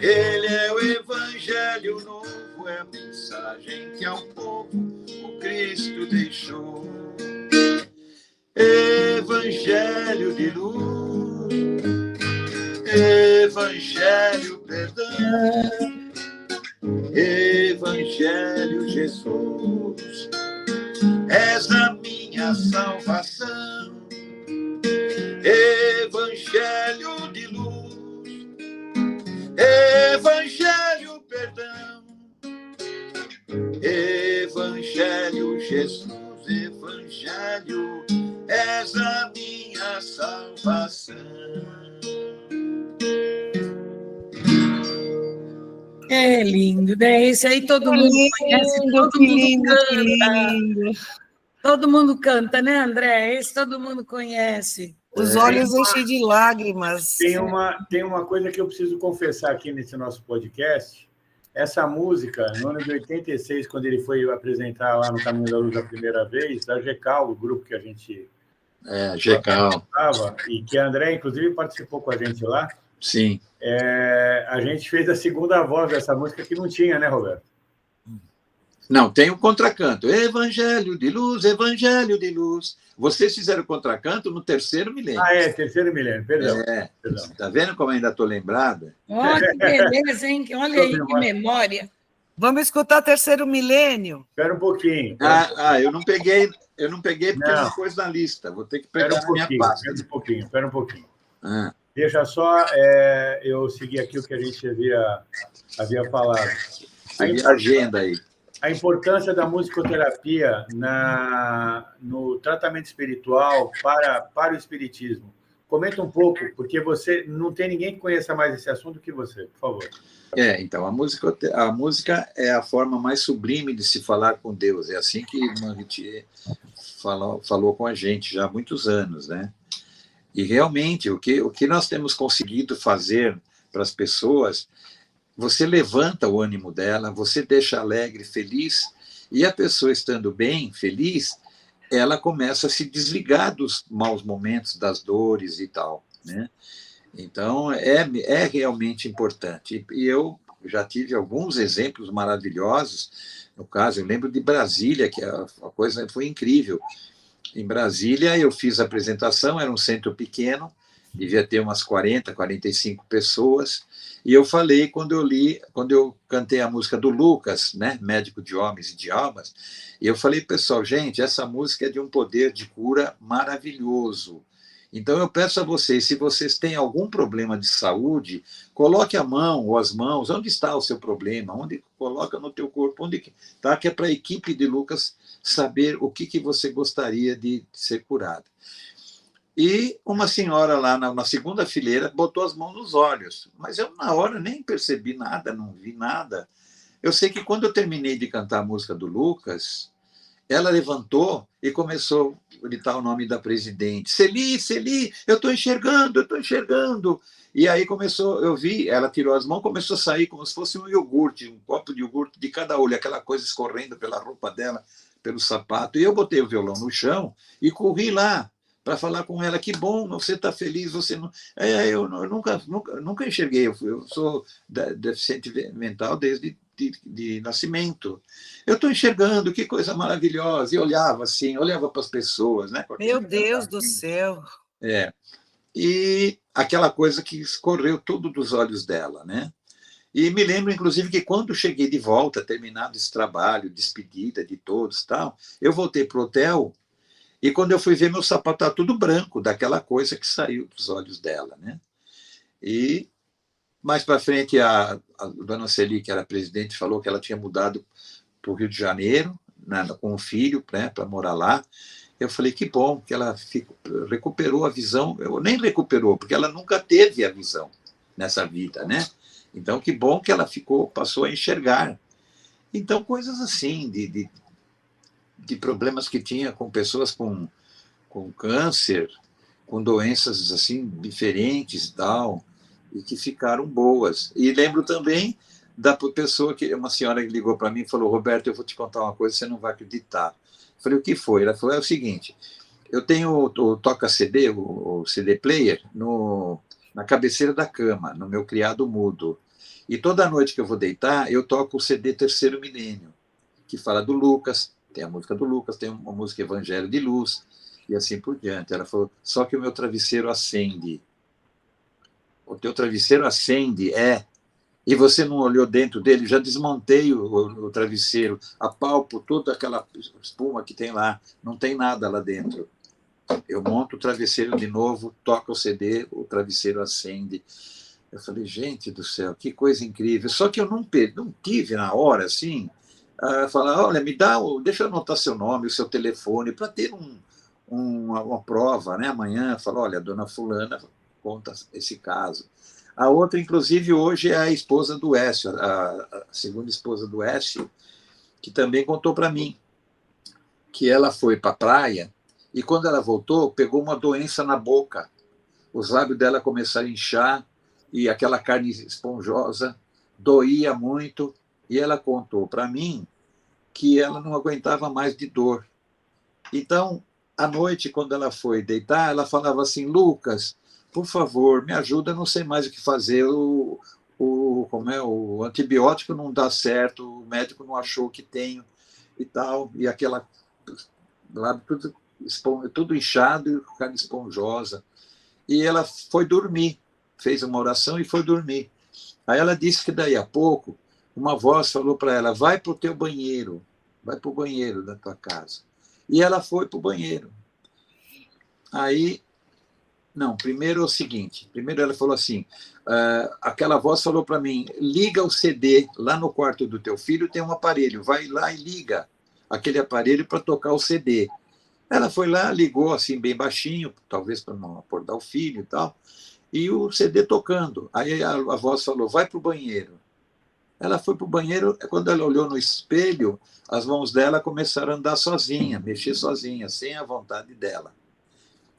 Ele é o Evangelho novo, é a mensagem que ao povo o Cristo deixou. Evangelho de luz, Evangelho perdão, Evangelho Jesus, és a minha salvação. Evangelho de luz, Evangelho perdão, Evangelho Jesus, Evangelho, és a minha salvação. É lindo, né? Esse aí todo mundo conhece, todo mundo canta. Todo mundo canta, né, André? Esse todo mundo conhece. Os olhos enchem de lágrimas. Tem uma coisa que eu preciso confessar aqui nesse nosso podcast. Essa música, no ano de 86, quando ele foi apresentar lá no Caminho da Luz a primeira vez, da GECAL, o grupo que a gente GECAL. E que a André, inclusive, participou com a gente lá. Sim. A gente fez a segunda voz dessa música que não tinha, né, Roberto? Não, tem o contracanto. Evangelho de luz, evangelho de luz. Vocês fizeram o contracanto no terceiro milênio. Terceiro milênio, perdão. Perdão. Tá vendo como eu ainda estou lembrada? Olha que beleza, hein? Olha aí que memória. Vamos escutar Terceiro Milênio. Espera um pouquinho. Eu não peguei porque não pôs na lista. Vou ter que pegar na minha pasta. Espera um pouquinho. Deixa só eu seguir aqui o que a gente havia falado. A agenda aí. A importância da musicoterapia no tratamento espiritual para o espiritismo. Comenta um pouco, porque você não tem ninguém que conheça mais esse assunto que você, por favor. Então, a música é a forma mais sublime de se falar com Deus. É assim que Maritier falou com a gente já há muitos anos, né? E realmente, o que nós temos conseguido fazer para as pessoas, você levanta o ânimo dela, você deixa alegre, feliz, e a pessoa estando bem, feliz, ela começa a se desligar dos maus momentos, das dores e tal, né? Então, é realmente importante. E eu já tive alguns exemplos maravilhosos. No caso, eu lembro de Brasília, que a coisa foi incrível. Em Brasília, eu fiz a apresentação, era um centro pequeno, devia ter umas 40, 45 pessoas, e eu falei, quando eu cantei a música do Lucas, né, Médico de Homens e de Almas, e eu falei, pessoal, gente, essa música é de um poder de cura maravilhoso. Então, eu peço a vocês, se vocês têm algum problema de saúde, coloque a mão ou as mãos, onde está o seu problema, onde coloca no teu corpo, onde está, que é para a equipe de Lucas saber o que você gostaria de ser curado. E uma senhora lá na segunda fileira botou as mãos nos olhos, mas eu, na hora, nem percebi nada, não vi nada. Eu sei que quando eu terminei de cantar a música do Lucas, ela levantou e começou a gritar o nome da presidente. Celi, eu estou enxergando. E aí eu vi, ela tirou as mãos, começou a sair como se fosse um iogurte, um copo de iogurte de cada olho, aquela coisa escorrendo pela roupa dela, pelo sapato. E eu botei o violão no chão e corri lá para falar com ela, que bom, você está feliz, você não... Eu nunca enxerguei, eu sou deficiente mental desde de nascimento. Eu estou enxergando, que coisa maravilhosa. E olhava assim, olhava para as pessoas, né? Meu Deus do céu! E aquela coisa que escorreu tudo dos olhos dela, né? E me lembro, inclusive, que quando cheguei de volta, terminado esse trabalho, despedida de todos, tal, eu voltei para o hotel e quando eu fui ver, meu sapato estava tudo branco, daquela coisa que saiu dos olhos dela, né? E mais para frente, a dona Celi, que era presidente, falou que ela tinha mudado para o Rio de Janeiro, com um filho, né, para morar lá. Eu falei, que bom, que ela recuperou a visão. Eu nem recuperou, porque ela nunca teve a visão nessa vida, né? Então, que bom que ela passou a enxergar. Então, coisas assim, de problemas que tinha com pessoas com câncer, com doenças assim diferentes e tal, e que ficaram boas. E lembro também da pessoa, uma senhora que ligou para mim e falou, Roberto, eu vou te contar uma coisa, você não vai acreditar. Eu falei, o que foi? Ela falou, é o seguinte, eu tenho o toca-CD, o CD player, na cabeceira da cama, no meu criado mudo. E toda noite que eu vou deitar, eu toco o CD Terceiro Milênio, que fala do Lucas, tem a música do Lucas, tem uma música Evangelho de Luz, e assim por diante. Ela falou, só que o meu travesseiro acende. O teu travesseiro acende, e você não olhou dentro dele, já desmontei o travesseiro, apalpo toda aquela espuma que tem lá, não tem nada lá dentro. Eu monto o travesseiro de novo, toco o CD, o travesseiro acende. Eu falei, gente do céu, que coisa incrível. Só que eu não tive na hora, assim, falar, olha, deixa eu anotar seu nome, o seu telefone, para ter uma prova, né? Amanhã, fala, olha, a dona fulana conta esse caso. A outra, inclusive, hoje é a esposa do Écio, a segunda esposa do Écio, que também contou para mim que ela foi para a praia e, quando ela voltou, pegou uma doença na boca. Os lábios dela começaram a inchar e aquela carne esponjosa doía muito. E ela contou para mim que ela não aguentava mais de dor. Então, à noite, quando ela foi deitar, ela falava assim, Lucas, por favor, me ajuda, eu não sei mais o que fazer, o antibiótico não dá certo, o médico não achou que tenho e tal, e aquela lábio tudo inchado e carne esponjosa. E ela foi dormir, fez uma oração e foi dormir. Aí ela disse que daí a pouco uma voz falou para ela, vai para o teu banheiro, vai para o banheiro da tua casa. E ela foi para o banheiro. Aí, não, primeiro é o seguinte, primeiro ela falou assim, aquela voz falou para mim, liga o CD, lá no quarto do teu filho tem um aparelho, vai lá e liga aquele aparelho para tocar o CD. Ela foi lá, ligou assim bem baixinho, talvez para não acordar o filho e tal, e o CD tocando. Aí a voz falou, vai para o banheiro. Ela foi para o banheiro, quando ela olhou no espelho, as mãos dela começaram a andar sozinha, mexer sozinha, sem a vontade dela.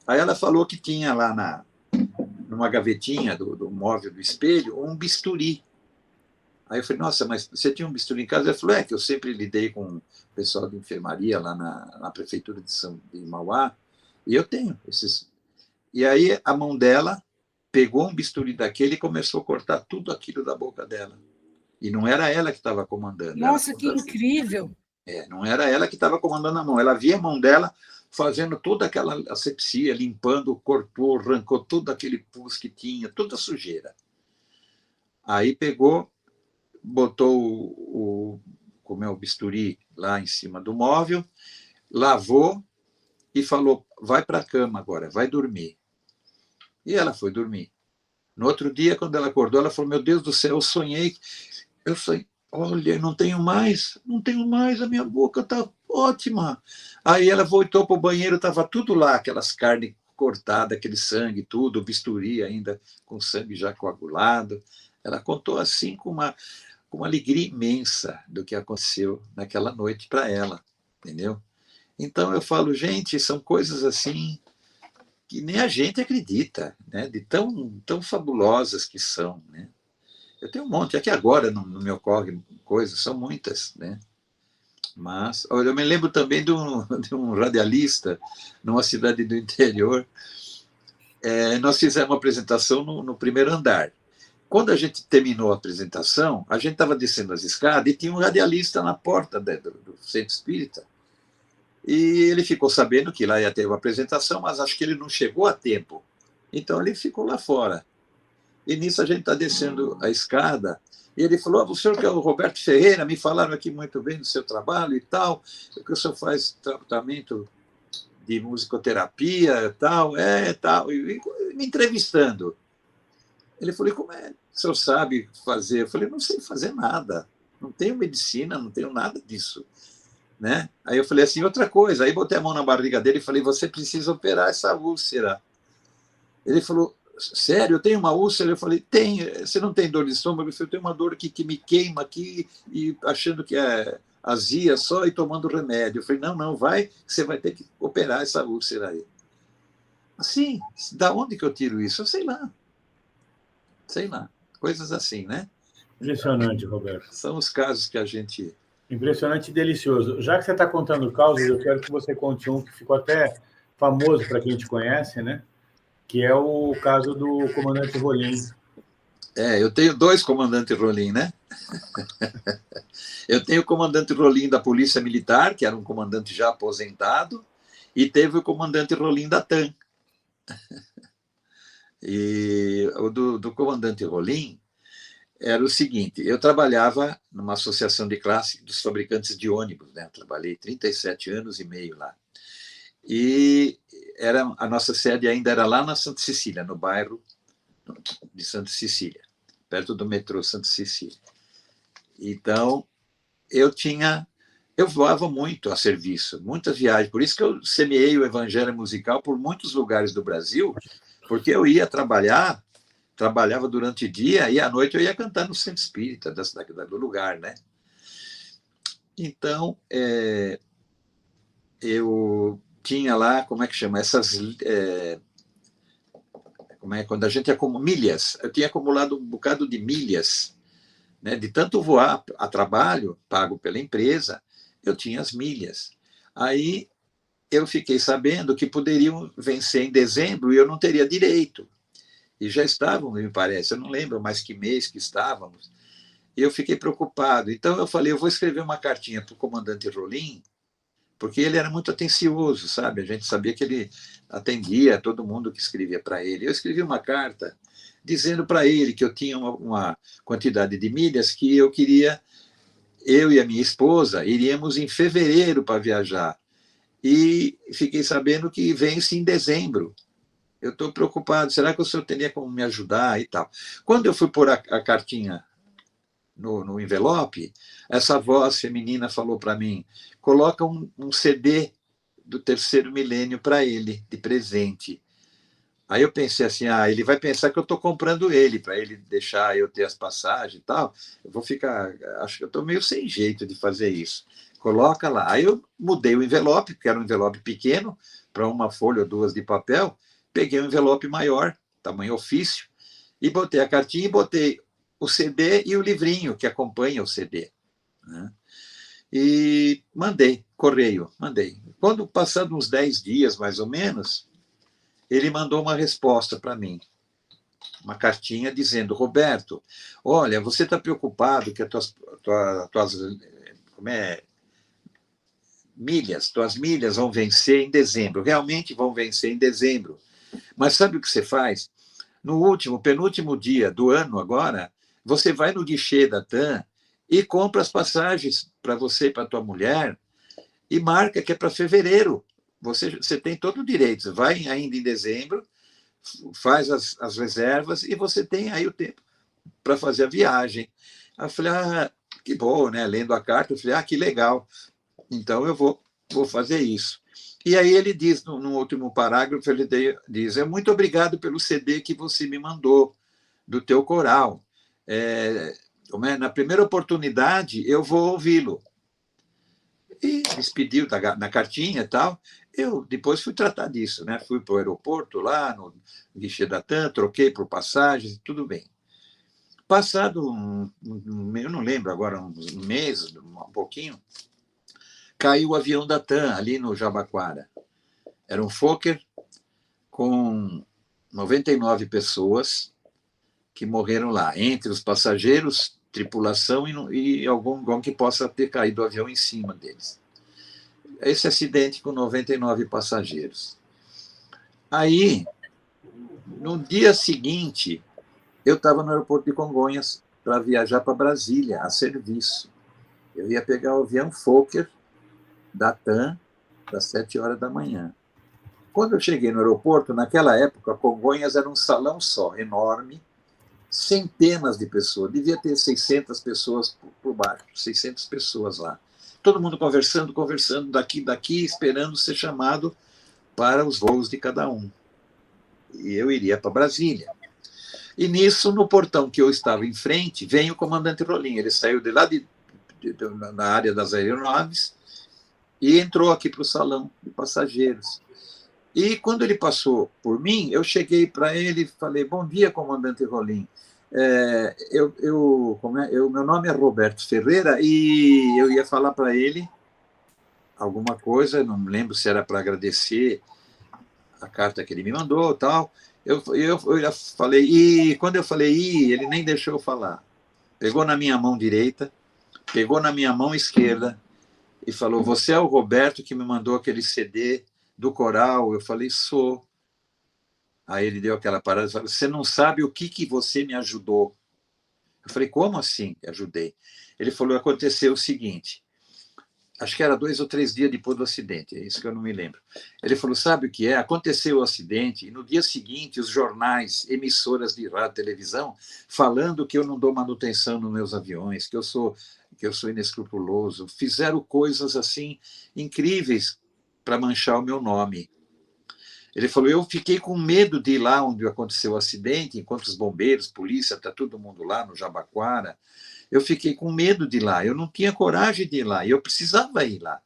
Aí ela falou que tinha lá numa gavetinha do móvel do espelho um bisturi. Aí eu falei, nossa, mas você tinha um bisturi em casa? Ela falou, que eu sempre lidei com o pessoal de enfermaria lá na prefeitura de Mauá, e eu tenho esses. E aí a mão dela pegou um bisturi daquele e começou a cortar tudo aquilo da boca dela. E não era ela que estava comandando. Nossa, que incrível! Não era ela que estava comandando a mão. Ela via a mão dela fazendo toda aquela asepsia, limpando, cortou, arrancou todo aquele pus que tinha, toda a sujeira. Aí pegou, botou o bisturi lá em cima do móvel, lavou e falou, vai para a cama agora, vai dormir. E ela foi dormir. No outro dia, quando ela acordou, ela falou, meu Deus do céu, eu sonhei, olha, não tenho mais, a minha boca está ótima. Aí ela voltou para o banheiro, estava tudo lá, aquelas carnes cortadas, aquele sangue, tudo, o bisturi ainda com sangue já coagulado. Ela contou assim com uma alegria imensa do que aconteceu naquela noite para ela, entendeu? Então eu falo, gente, são coisas assim que nem a gente acredita, né? De tão fabulosas que são, né? Eu tenho um monte, aqui agora não me ocorre coisas, são muitas, né? Mas eu me lembro também de um radialista numa cidade do interior. Nós fizemos uma apresentação no primeiro andar. Quando a gente terminou a apresentação, a gente estava descendo as escadas e tinha um radialista na porta do centro espírita. E ele ficou sabendo que lá ia ter uma apresentação, mas acho que ele não chegou a tempo. Então ele ficou lá fora. E nisso a gente está descendo a escada, e ele falou, o senhor que é o Roberto Ferreira, me falaram aqui muito bem do seu trabalho e tal, que o senhor faz tratamento de musicoterapia e tal, e me entrevistando. Ele falou, como é que o senhor sabe fazer? Eu falei, não sei fazer nada, não tenho medicina, não tenho nada disso. Né? Aí eu falei assim, outra coisa, aí botei a mão na barriga dele e falei, você precisa operar essa úlcera. Ele falou, sério, eu tenho uma úlcera? Eu falei, tem. Você não tem dor de estômago? Eu falei, eu tenho uma dor que me queima aqui e achando que é azia só e tomando remédio. Eu falei, não, vai, você vai ter que operar essa úlcera aí. Assim, da onde que eu tiro isso? Eu sei lá. Coisas assim, né? Impressionante, Roberto. São os casos que a gente... Impressionante e delicioso. Já que você está contando causas, eu quero que você conte um que ficou até famoso para quem te conhece, né? Que é o caso do comandante Rolim. Eu tenho 2 comandantes Rolim, né? Eu tenho o comandante Rolim da Polícia Militar, que era um comandante já aposentado, e teve o comandante Rolim da TAM. E o do comandante Rolim era o seguinte, eu trabalhava numa associação de classe dos fabricantes de ônibus, né? Trabalhei 37 anos e meio lá. E a nossa sede ainda era lá na Santa Cecília, no bairro de Santa Cecília, perto do metrô Santa Cecília. Então, eu voava muito a serviço, muitas viagens, por isso que eu semeei o evangelho musical por muitos lugares do Brasil, porque eu ia trabalhava durante o dia e à noite eu ia cantar no centro espírita do lugar, né? Então, eu tinha lá, como é que chama? Quando a gente acumula milhas, eu tinha acumulado um bocado de milhas, né? De tanto voar a trabalho, pago pela empresa, eu tinha as milhas. Aí eu fiquei sabendo que poderiam vencer em dezembro e eu não teria direito. E já estavam, me parece, eu não lembro mais que mês que estávamos. E eu fiquei preocupado. Então eu falei, eu vou escrever uma cartinha para o comandante Rolim, porque ele era muito atencioso, sabe? A gente sabia que ele atendia todo mundo que escrevia para ele. Eu escrevi uma carta dizendo para ele que eu tinha uma quantidade de milhas que eu queria, eu e a minha esposa, iríamos em fevereiro para viajar. E fiquei sabendo que vence em dezembro. Eu estou preocupado, será que o senhor teria como me ajudar e tal? Quando eu fui pôr a cartinha no envelope, essa voz feminina falou para mim, coloca um CD do terceiro milênio para ele, de presente. Aí eu pensei assim, ele vai pensar que eu estou comprando ele, para ele deixar eu ter as passagens e tal. Eu vou ficar, acho que eu estou meio sem jeito de fazer isso. Coloca lá. Aí eu mudei o envelope, que era um envelope pequeno, para uma folha ou duas de papel, peguei um envelope maior, tamanho ofício, e botei a cartinha e botei o CD e o livrinho que acompanha o CD. Né? E mandei, correio, mandei. Quando, passando uns 10 dias, mais ou menos, ele mandou uma resposta para mim, uma cartinha dizendo, Roberto, olha, você está preocupado que as tuas milhas vão vencer em dezembro. Realmente vão vencer em dezembro. Mas sabe o que você faz? No penúltimo dia do ano agora, você vai no guichê da TAM e compra as passagens para você e para tua mulher e marca que é para fevereiro. Você tem todo o direito. Vai ainda em dezembro, faz as reservas e você tem aí o tempo para fazer a viagem. Aí eu falei, que bom, né? Lendo a carta, eu falei, que legal. Então eu vou fazer isso. E aí ele diz, no último parágrafo, ele diz, muito obrigado pelo CD que você me mandou, do teu coral. Na primeira oportunidade, eu vou ouvi-lo. E despediu na cartinha e tal. Eu depois fui tratar disso, né? Fui para o aeroporto lá, no guichê da TAM, troquei por passagens, tudo bem. Passado, eu não lembro agora, uns meses, um pouquinho, caiu o avião da TAM ali no Jabaquara. Era um Fokker com 99 pessoas que morreram lá, entre os passageiros, tripulação e algum que possa ter caído o avião em cima deles. Esse acidente com 99 passageiros. Aí, no dia seguinte, eu estava no aeroporto de Congonhas para viajar para Brasília, a serviço. Eu ia pegar o avião Fokker da TAM, das 7 horas da manhã. Quando eu cheguei no aeroporto, naquela época, Congonhas era um salão só, enorme, centenas de pessoas, devia ter 600 pessoas por baixo, 600 pessoas lá. Todo mundo conversando, daqui, esperando ser chamado para os voos de cada um. E eu iria para Brasília. E nisso, no portão que eu estava em frente, vem o comandante Rolim. Ele saiu de lá na área das aeronaves e entrou aqui para o salão de passageiros. E quando ele passou por mim, eu cheguei para ele e falei, bom dia, comandante Rolim. Meu nome é Roberto Ferreira e eu ia falar para ele alguma coisa, não me lembro se era para agradecer a carta que ele me mandou e tal. Eu falei, e quando eu falei, ele nem deixou eu falar. Pegou na minha mão direita, pegou na minha mão esquerda e falou, você é o Roberto que me mandou aquele CD do coral? Eu falei, sou. Aí ele deu aquela parada e falou, você não sabe o que você me ajudou. Eu falei, como assim ajudei? Ele falou, aconteceu o seguinte, acho que era 2 ou 3 dias depois do acidente, é isso que eu não me lembro. Ele falou, sabe o que é? Aconteceu o acidente e no dia seguinte os jornais, emissoras de rádio e televisão, falando que eu não dou manutenção nos meus aviões, que eu sou inescrupuloso, fizeram coisas assim incríveis para manchar o meu nome. Ele falou, eu fiquei com medo de ir lá onde aconteceu o acidente, enquanto os bombeiros, polícia, está todo mundo lá no Jabaquara. Eu fiquei com medo de ir lá, eu não tinha coragem de ir lá, e eu precisava ir lá.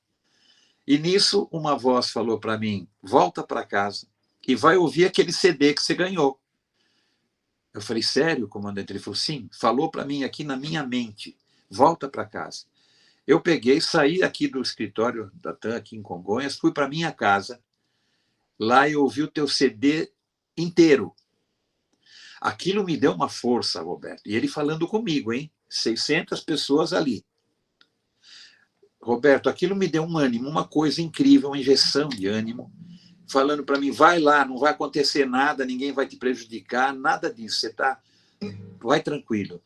E nisso, uma voz falou para mim, volta para casa e vai ouvir aquele CD que você ganhou. Eu falei, sério, comandante? Ele falou, sim, falou para mim aqui na minha mente, volta para casa. Eu peguei, saí aqui do escritório da TAM, aqui em Congonhas, fui para minha casa, lá eu ouvi o teu CD inteiro. Aquilo me deu uma força, Roberto. E ele falando comigo, hein? 600 pessoas ali. Roberto, aquilo me deu um ânimo, uma coisa incrível, uma injeção de ânimo, falando para mim, vai lá, não vai acontecer nada, ninguém vai te prejudicar, nada disso, você tá, vai tranquilo.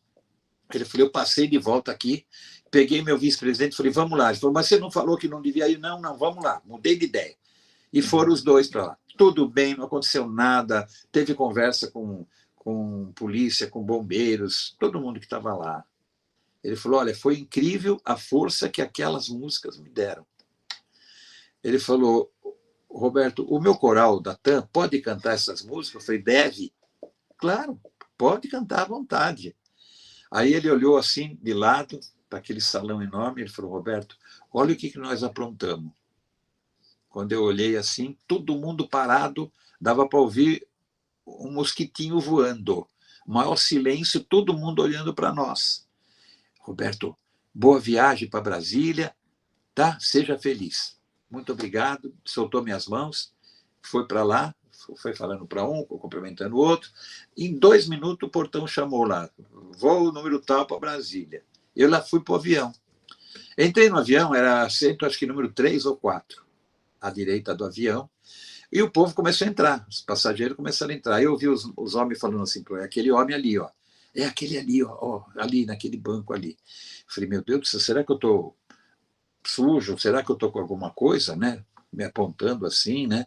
Ele falou, eu passei de volta aqui, peguei meu vice-presidente e falei, vamos lá. Ele falou, mas você não falou que não devia ir? Não, vamos lá, mudei de ideia. E foram os dois para lá. Tudo bem, não aconteceu nada, teve conversa com polícia, com bombeiros, todo mundo que estava lá. Ele falou, olha, foi incrível a força que aquelas músicas me deram. Ele falou, Roberto, o meu coral da TAM pode cantar essas músicas? Eu falei, deve. Claro, pode cantar à vontade. Aí ele olhou assim, de lado, para aquele salão enorme, ele falou, Roberto, olha o que nós aprontamos. Quando eu olhei assim, todo mundo parado, dava para ouvir um mosquitinho voando. Maior silêncio, todo mundo olhando para nós. Roberto, boa viagem para Brasília, tá? Seja feliz. Muito obrigado. Soltou minhas mãos, foi para lá, foi falando para um, cumprimentando o outro. Em 2 minutos, o portão chamou lá, voo número tal para Brasília. Eu lá fui para o avião. Entrei no avião, era assento, acho que número 3 ou 4, à direita do avião, e o povo começou a entrar, os passageiros começaram a entrar. Eu ouvi os homens falando assim, é aquele homem ali, ó. É aquele ali, ó, ali, naquele banco ali. Falei, meu Deus do céu, será que eu estou sujo? Será que eu estou com alguma coisa, né? Me apontando assim, né?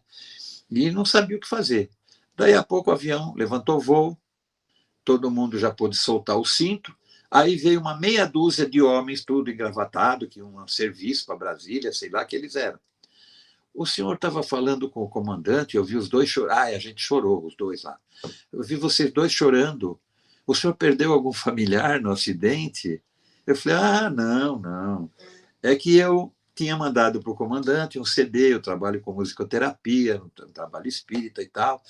E não sabia o que fazer. Daí a pouco o avião levantou o voo, todo mundo já pôde soltar o cinto, aí veio uma meia dúzia de homens, tudo engravatado, que iam a serviço para Brasília, sei lá que eles eram. O senhor estava falando com o comandante, eu vi os dois chorar, a gente chorou, os dois lá. Eu vi vocês dois chorando. O senhor perdeu algum familiar no acidente? Eu falei, não. É que eu tinha mandado para o comandante um CD, eu trabalho com musicoterapia, trabalho espírita e tal,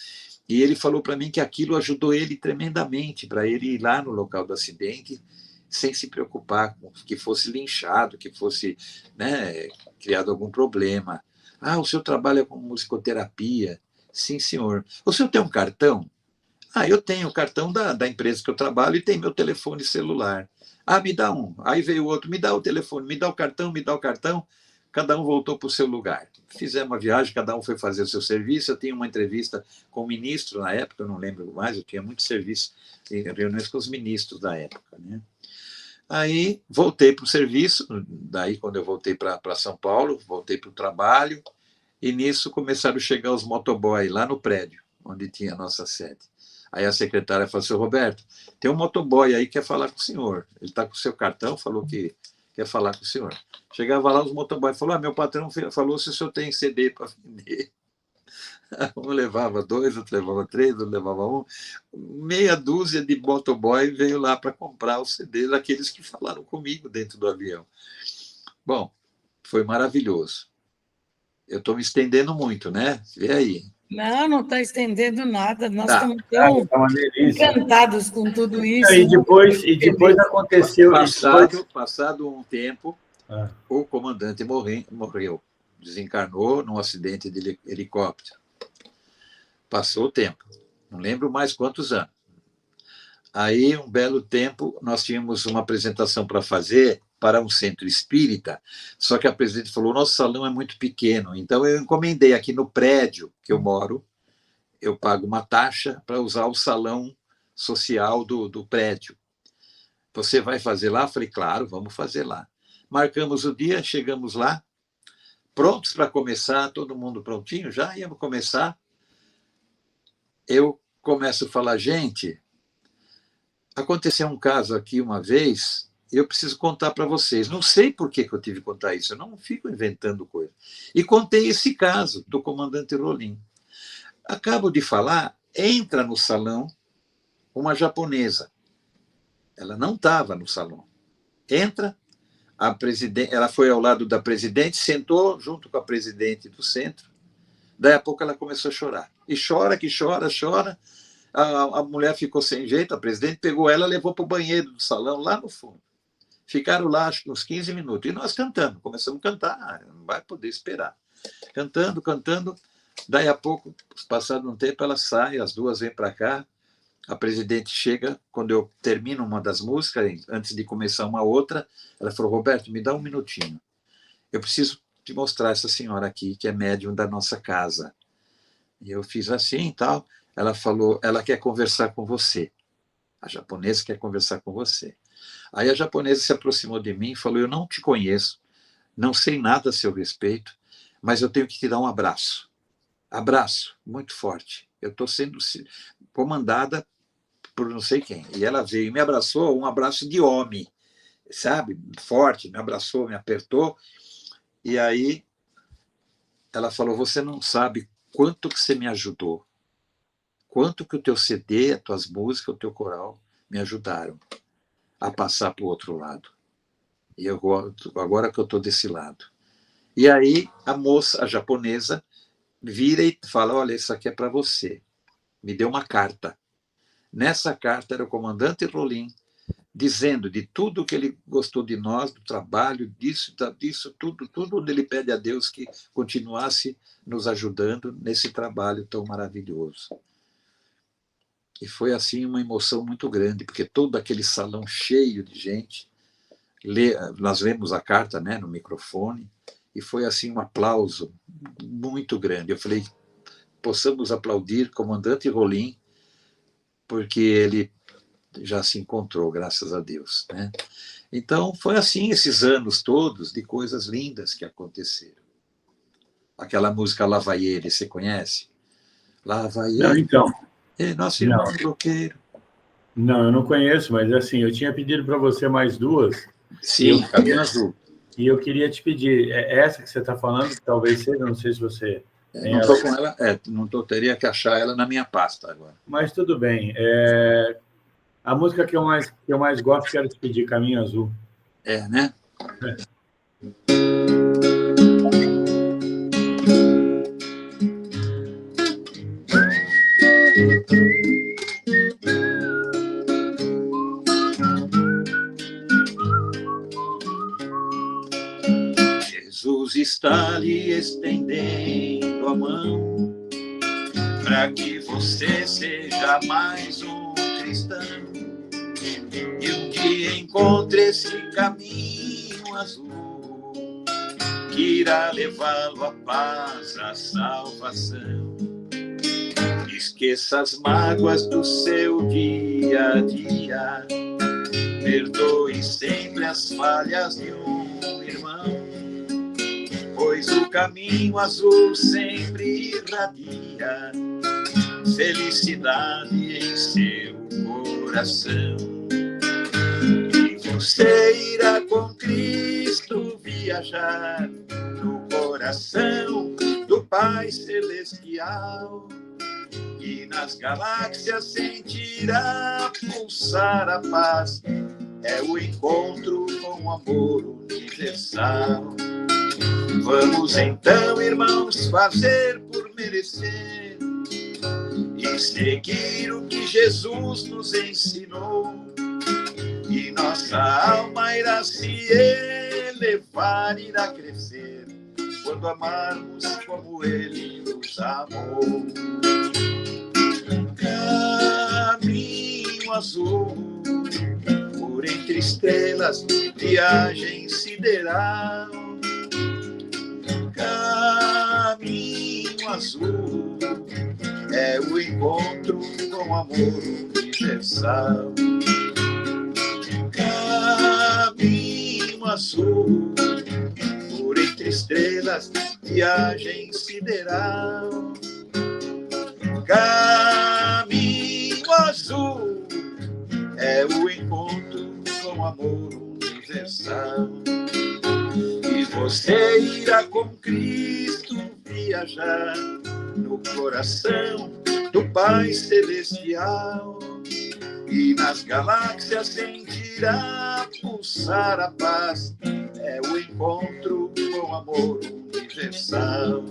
e ele falou para mim que aquilo ajudou ele tremendamente, para ele ir lá no local do acidente, sem se preocupar com que fosse linchado, que fosse, né, criado algum problema. O senhor trabalha com musicoterapia? Sim, senhor. O senhor tem um cartão? Eu tenho o cartão da empresa que eu trabalho e tem meu telefone celular. Me dá um. Aí veio o outro, me dá o telefone, me dá o cartão, me dá o cartão. Cada um voltou para o seu lugar. Fizemos uma viagem, cada um foi fazer o seu serviço. Eu tinha uma entrevista com o ministro na época, eu não lembro mais, eu tinha muito serviço, reuniões com os ministros da época, né? Aí voltei para o serviço, daí quando eu voltei para São Paulo, voltei para o trabalho, e nisso começaram a chegar os motoboys lá no prédio, onde tinha a nossa sede. Aí a secretária falou assim, Roberto, tem um motoboy aí que quer falar com o senhor. Ele está com o seu cartão, falou que quer falar com o senhor. Chegava lá, os motoboys falaram, meu patrão falou se o senhor tem CD para vender. Um levava 2, outro levava 3, outro levava 1. Meia dúzia de motoboy veio lá para comprar os CDs daqueles que falaram comigo dentro do avião. Bom, foi maravilhoso. Eu estou me estendendo muito, né? Vê aí. Não está estendendo nada. Nós estamos tão encantados com tudo isso. E depois aconteceu... Passado um tempo, o comandante morreu. Desencarnou num acidente de helicóptero. Passou o tempo. Não lembro mais quantos anos. Aí, um belo tempo, nós tínhamos uma apresentação para fazer para um centro espírita, só que a presidente falou, nosso salão é muito pequeno, então eu encomendei aqui no prédio que eu moro, eu pago uma taxa para usar o salão social do prédio. Você vai fazer lá? Eu falei, claro, vamos fazer lá. Marcamos o dia, chegamos lá, prontos para começar, todo mundo prontinho, já íamos começar. Eu começo a falar, gente, aconteceu um caso aqui uma vez, eu preciso contar para vocês. Não sei por que eu tive que contar isso, eu não fico inventando coisa. E contei esse caso do comandante Rolim. Acabo de falar, entra no salão uma japonesa. Ela não estava no salão. Entra, a presidente, ela foi ao lado da presidente, sentou junto com a presidente do centro. Daí a pouco ela começou a chorar. E chora, que chora, chora. A mulher ficou sem jeito, a presidente pegou ela e levou para o banheiro do salão, lá no fundo. Ficaram lá, acho que uns 15 minutos. E nós cantando, começamos a cantar, não vai poder esperar. Cantando, cantando. Daí a pouco, passado um tempo, ela sai, as duas vêm para cá. A presidente chega, quando eu termino uma das músicas, antes de começar uma outra, ela falou, Roberto, me dá um minutinho. Eu preciso te mostrar essa senhora aqui, que é médium da nossa casa. E eu fiz assim e tal. Ela falou, ela quer conversar com você. A japonesa quer conversar com você. Aí a japonesa se aproximou de mim e falou, eu não te conheço, não sei nada a seu respeito, mas eu tenho que te dar um abraço. Abraço, muito forte. Eu estou sendo comandada por não sei quem. E ela veio e me abraçou, um abraço de homem, sabe? Forte, me abraçou, me apertou. E aí ela falou, você não sabe quanto que você me ajudou, quanto que o teu CD, as tuas músicas, o teu coral me ajudaram a passar para o outro lado. E eu, agora que eu estou desse lado. E aí a moça, a japonesa, vira e fala, olha, isso aqui é para você. Me deu uma carta. Nessa carta era o comandante Rolim, dizendo de tudo que ele gostou de nós, do trabalho, disso, tudo onde ele pede a Deus que continuasse nos ajudando nesse trabalho tão maravilhoso. E foi, assim, uma emoção muito grande, porque todo aquele salão cheio de gente, nós lemos a carta, né, no microfone, e foi, assim, um aplauso muito grande. Eu falei, possamos aplaudir comandante Rolim, porque ele já se encontrou, graças a Deus, né? Então, foi assim esses anos todos de coisas lindas que aconteceram. Aquela música Lá Vai Ele, você conhece? Lá vai ele. Não, então. Nosso irmão bloqueiro. Não, eu não conheço, mas assim, eu tinha pedido para você mais duas. Sim, Caminho Azul. E eu queria te pedir, essa que você está falando, talvez seja, não sei se você... Não estou com ela, teria que achar ela na minha pasta agora. Mas tudo bem. A música que eu mais gosto, quero te pedir, Caminho Azul. Né? Jesus está lhe estendendo a mão para que você seja mais um cristão e um dia encontre esse caminho azul que irá levá-lo à paz, à salvação. Esqueça as mágoas do seu dia a dia, perdoe sempre as falhas de um irmão, pois o caminho azul sempre irradia felicidade em seu coração. E você irá com Cristo viajar no coração do Pai Celestial, e nas galáxias sentirá pulsar a paz. É o encontro com o amor universal. Vamos então, irmãos, fazer por merecer e seguir o que Jesus nos ensinou, e nossa alma irá se elevar, irá crescer quando amarmos como Ele nos amou. Caminho azul, por entre estrelas, viagem sideral. Caminho azul, é o encontro com o amor universal. Caminho azul, por entre estrelas, viagem sideral. Caminho azul, é o encontro com o amor universal. E você irá com Cristo viajar no coração do Pai Celestial, e nas galáxias sentirá pulsar a paz. É o encontro com o amor universal.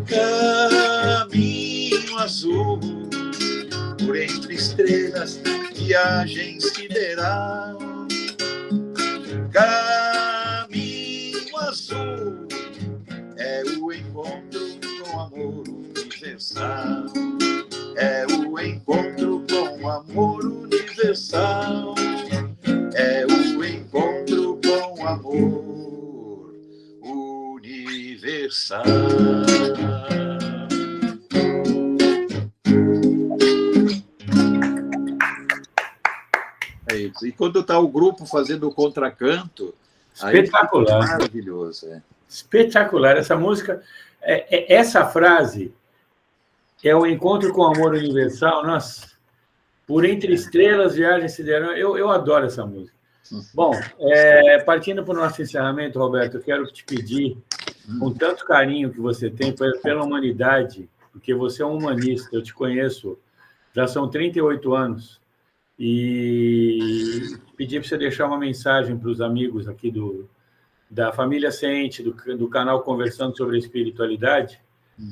Caminho azul, por entre estrelas, viagem sideral. Sul é o encontro com amor universal. É o encontro com amor universal. É o encontro com amor universal. É isso. E quando está o grupo fazendo o contracanto, espetacular. Aí, maravilhoso. Espetacular. Essa música, essa frase é o encontro com o amor universal. Nossa, por entre estrelas, viagem sideral. Eu adoro essa música. Bom, partindo para o nosso encerramento, Roberto, eu quero te pedir, com tanto carinho que você tem pela humanidade, porque você é um humanista, eu te conheço, já são 38 anos, e pedir para você deixar uma mensagem para os amigos aqui da Família Ciente, do canal Conversando sobre a Espiritualidade,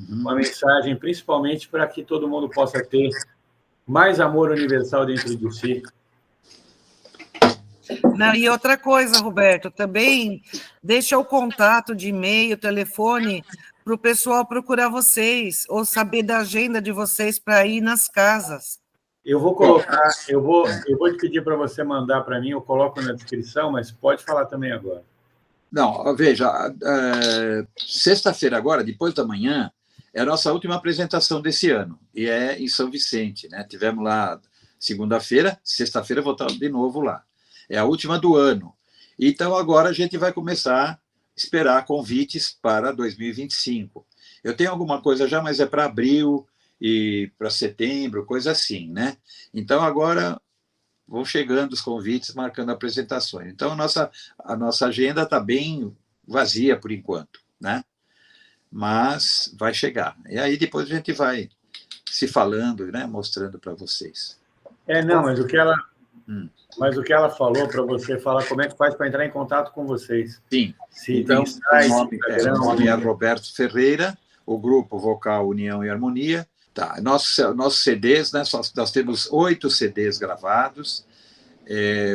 uma mensagem principalmente para que todo mundo possa ter mais amor universal dentro de si. Não, e outra coisa, Roberto, também deixa o contato de e-mail, telefone, para o pessoal procurar vocês, ou saber da agenda de vocês para ir nas casas. Eu vou colocar, eu vou te pedir para você mandar para mim, eu coloco na descrição, mas pode falar também agora. Não, veja, sexta-feira agora, depois da manhã, é a nossa última apresentação desse ano, e é em São Vicente, né? Tivemos lá segunda-feira, sexta-feira vou estar de novo lá. É a última do ano. Então, agora a gente vai começar a esperar convites para 2025. Eu tenho alguma coisa já, mas é para abril e para setembro, coisa assim, né? Então, agora vão chegando os convites, marcando apresentações. Então, a nossa agenda está bem vazia por enquanto, né? Mas vai chegar. E aí depois a gente vai se falando, né? Mostrando para vocês. Não, mas o que ela falou para você falar como é que faz para entrar em contato com vocês. Sim. Então, o nome é Roberto Ferreira, o grupo vocal União e Harmonia. Tá, nossos CDs, né? Nós temos 8 CDs gravados.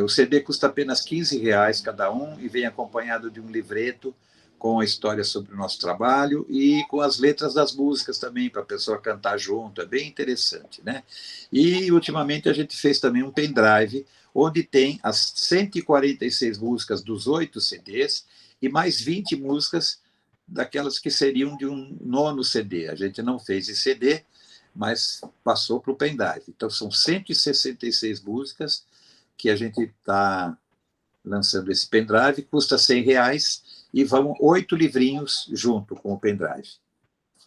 O CD custa apenas R$15 cada um e vem acompanhado de um livreto com a história sobre o nosso trabalho e com as letras das músicas também, para a pessoa cantar junto, é bem interessante, né? E, ultimamente, a gente fez também um pendrive, onde tem as 146 músicas dos 8 CDs e mais 20 músicas daquelas que seriam de um 9º CD. A gente não fez em CD, mas passou para o pendrive. Então, são 166 músicas que a gente está lançando esse pendrive, custa R$100 e vão 8 livrinhos junto com o pendrive.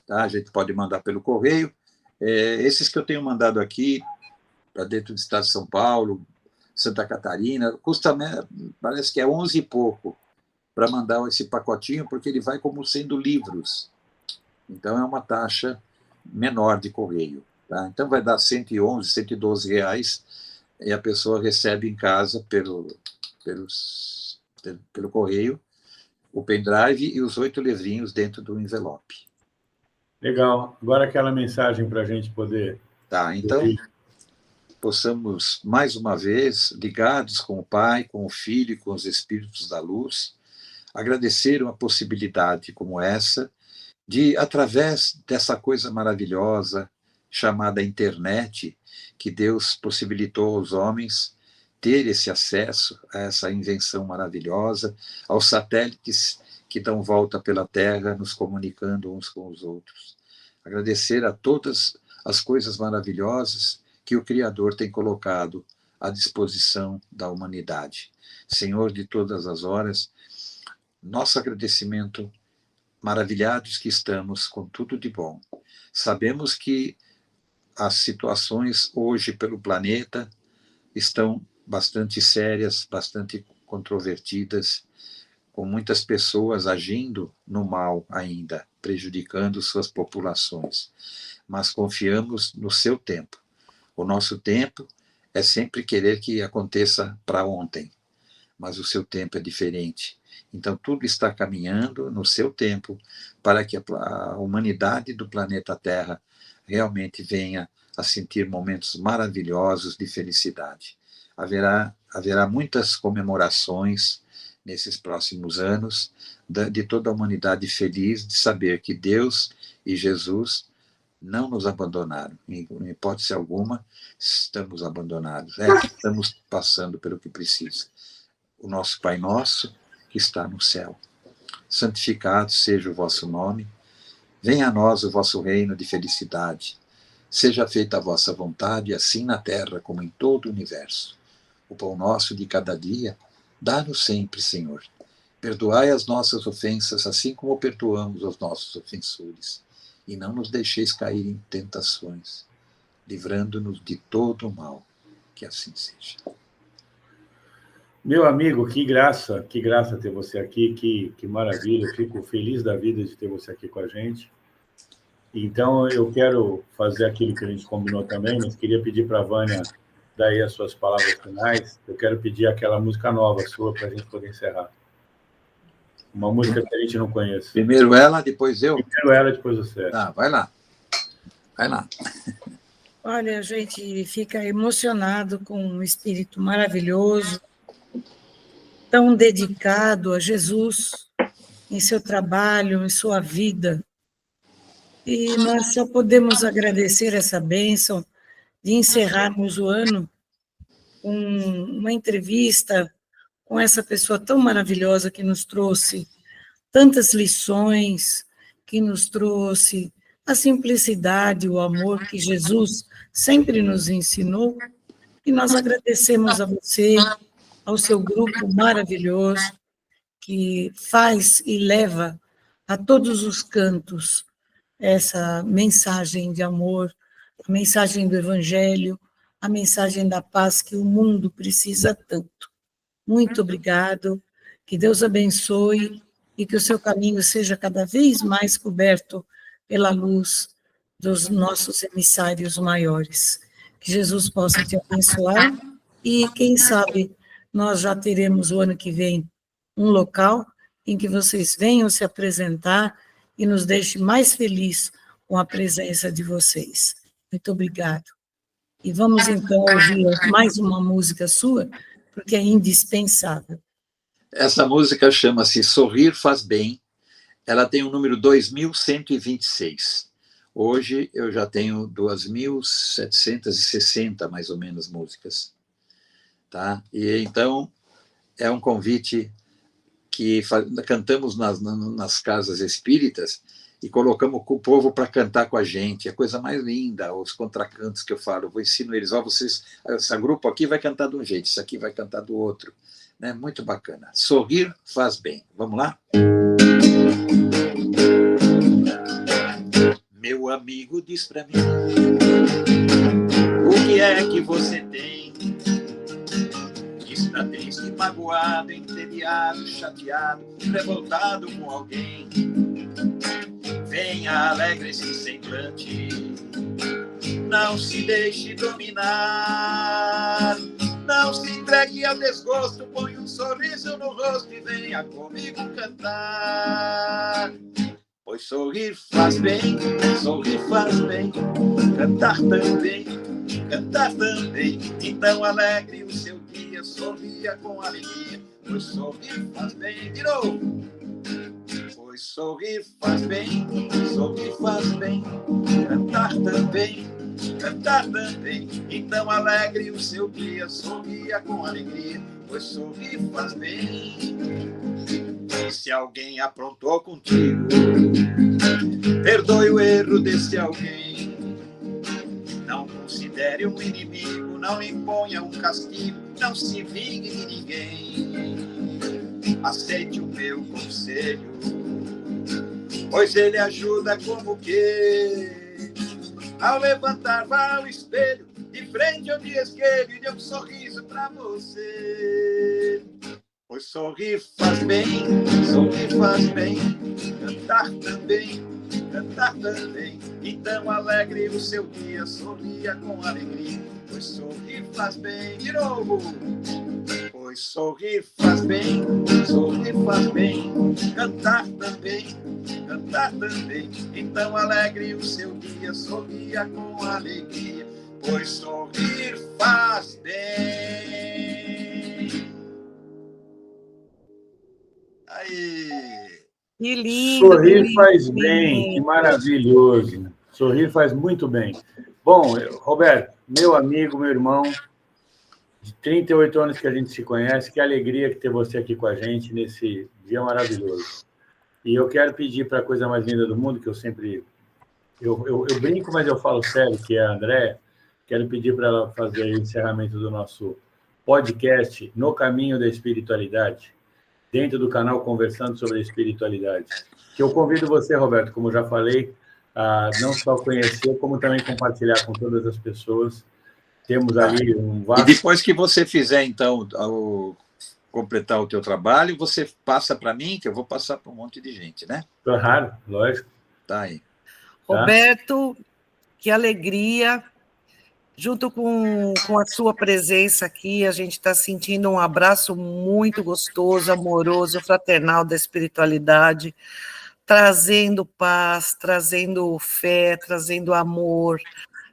Tá? A gente pode mandar pelo correio. Esses que eu tenho mandado aqui, para dentro do estado de São Paulo, Santa Catarina, custa, parece que é 11 e pouco para mandar esse pacotinho, porque ele vai como sendo livros. Então, é uma taxa menor de correio. Tá? Então, vai dar R$111, R$112, e a pessoa recebe em casa pelo correio o pendrive e os 8 livrinhos dentro do envelope. Legal. Agora aquela mensagem para a gente poder... Tá, então, possamos, mais uma vez, ligados com o Pai, com o Filho e com os Espíritos da Luz, agradecer uma possibilidade como essa, de, através dessa coisa maravilhosa chamada internet, que Deus possibilitou aos homens ter esse acesso a essa invenção maravilhosa, aos satélites que dão volta pela Terra, nos comunicando uns com os outros. Agradecer a todas as coisas maravilhosas que o Criador tem colocado à disposição da humanidade. Senhor de todas as horas, nosso agradecimento, maravilhados que estamos com tudo de bom. Sabemos que as situações hoje pelo planeta estão bastante sérias, bastante controvertidas, com muitas pessoas agindo no mal ainda, prejudicando suas populações. Mas confiamos no seu tempo. O nosso tempo é sempre querer que aconteça para ontem, mas o seu tempo é diferente. Então, tudo está caminhando no seu tempo para que a humanidade do planeta Terra realmente venha a sentir momentos maravilhosos de felicidade. Haverá muitas comemorações nesses próximos anos, de toda a humanidade feliz de saber que Deus e Jesus não nos abandonaram, em hipótese alguma, estamos abandonados, estamos passando pelo que precisa. O nosso Pai Nosso, que está no céu, santificado seja o vosso nome, venha a nós o vosso reino de felicidade, seja feita a vossa vontade, assim na terra como em todo o universo. O pão nosso de cada dia, dá-nos sempre, Senhor. Perdoai as nossas ofensas, assim como perdoamos aos nossos ofensores. E não nos deixeis cair em tentações, livrando-nos de todo o mal. Que assim seja. Meu amigo, que graça ter você aqui, que maravilha, eu fico feliz da vida de ter você aqui com a gente. Então, eu quero fazer aquilo que a gente combinou também, mas queria pedir para a Vânia dar aí as suas palavras finais. Eu quero pedir aquela música nova sua para a gente poder encerrar. Uma música que a gente não conhece. Primeiro ela, depois eu? Primeiro ela, depois você. Tá, vai lá. Vai lá. Olha, a gente fica emocionado com um espírito maravilhoso, tão dedicado a Jesus, em seu trabalho, em sua vida. E nós só podemos agradecer essa bênção de encerrarmos o ano com uma entrevista com essa pessoa tão maravilhosa que nos trouxe tantas lições, que nos trouxe a simplicidade, o amor que Jesus sempre nos ensinou. E nós agradecemos a você, ao seu grupo maravilhoso, que faz e leva a todos os cantos essa mensagem de amor, a mensagem do Evangelho, a mensagem da paz que o mundo precisa tanto. Muito obrigado, que Deus abençoe e que o seu caminho seja cada vez mais coberto pela luz dos nossos emissários maiores. Que Jesus possa te abençoar e, quem sabe, nós já teremos o ano que vem um local em que vocês venham se apresentar e nos deixe mais felizes com a presença de vocês. Muito obrigado. E vamos, então, ouvir mais uma música sua, porque é indispensável. Essa música chama-se Sorrir Faz Bem. Ela tem o número 2126. Hoje eu já tenho 2.760, mais ou menos, músicas. Tá? E então é um convite que cantamos nas casas espíritas e colocamos o povo para cantar com a gente. É a coisa mais linda, os contracantos que eu falo. Eu ensino eles, vocês, esse grupo aqui vai cantar de um jeito, esse aqui vai cantar do outro. Né? Muito bacana. Sorrir faz bem. Vamos lá? Meu amigo diz para mim, o que é que você tem? Está triste, magoado, entediado, chateado, revoltado com alguém. Venha alegre esse semblante, não se deixe dominar, não se entregue ao desgosto, põe um sorriso no rosto e venha comigo cantar. Pois sorrir faz bem, cantar também, então alegre o seu dia, sorria com alegria, pois sorrir faz bem, de novo. Pois sorrir faz bem, cantar também, então alegre o seu dia, sorria com alegria, pois sorrir faz bem. Se alguém aprontou contigo, perdoe o erro desse alguém. Não considere um inimigo, não imponha um castigo, não se vingue de ninguém. Aceite o meu conselho, pois ele ajuda como que. Ao levantar, vá ao espelho, de frente ou de esquerda, e dê um sorriso pra você. Pois sorrir faz bem, cantar também, então alegre o seu dia, sorria com alegria, pois sorrir faz bem, de novo. Pois sorrir faz bem, cantar também, então alegre o seu dia, sorria com alegria, pois sorrir faz bem. Que lindo! Sorrir faz bem, que maravilhoso. Sorrir faz muito bem. Bom, Roberto, meu amigo, meu irmão, de 38 anos que a gente se conhece, que alegria ter você aqui com a gente nesse dia maravilhoso. E eu quero pedir para a coisa mais linda do mundo, que eu sempre... Eu brinco, mas eu falo sério, que é a Andréa. Quero pedir para ela fazer o encerramento do nosso podcast No Caminho da Espiritualidade, dentro do canal Conversando sobre a Espiritualidade. Que eu convido você, Roberto, como já falei, a não só conhecer, como também compartilhar com todas as pessoas. Temos ali um vasto... E depois que você fizer, então, completar o teu trabalho, você passa para mim, que eu vou passar para um monte de gente, né? Claro, lógico. Tá aí. Roberto, que alegria. Junto com a sua presença aqui, a gente está sentindo um abraço muito gostoso, amoroso, fraternal da espiritualidade, trazendo paz, trazendo fé, trazendo amor,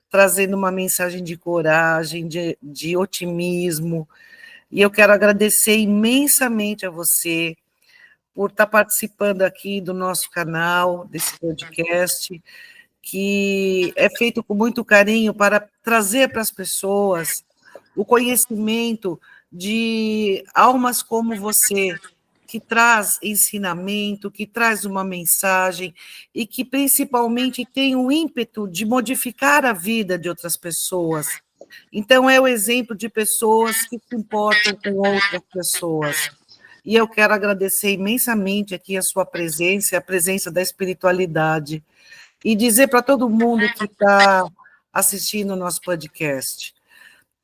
trazendo uma mensagem de coragem, de otimismo. E eu quero agradecer imensamente a você por estar participando aqui do nosso canal, desse podcast, que é feito com muito carinho para trazer para as pessoas o conhecimento de almas como você, que traz ensinamento, que traz uma mensagem e que principalmente tem o ímpeto de modificar a vida de outras pessoas. Então, é o exemplo de pessoas que se importam com outras pessoas. E eu quero agradecer imensamente aqui a sua presença, a presença da espiritualidade, e dizer para todo mundo que está assistindo o nosso podcast,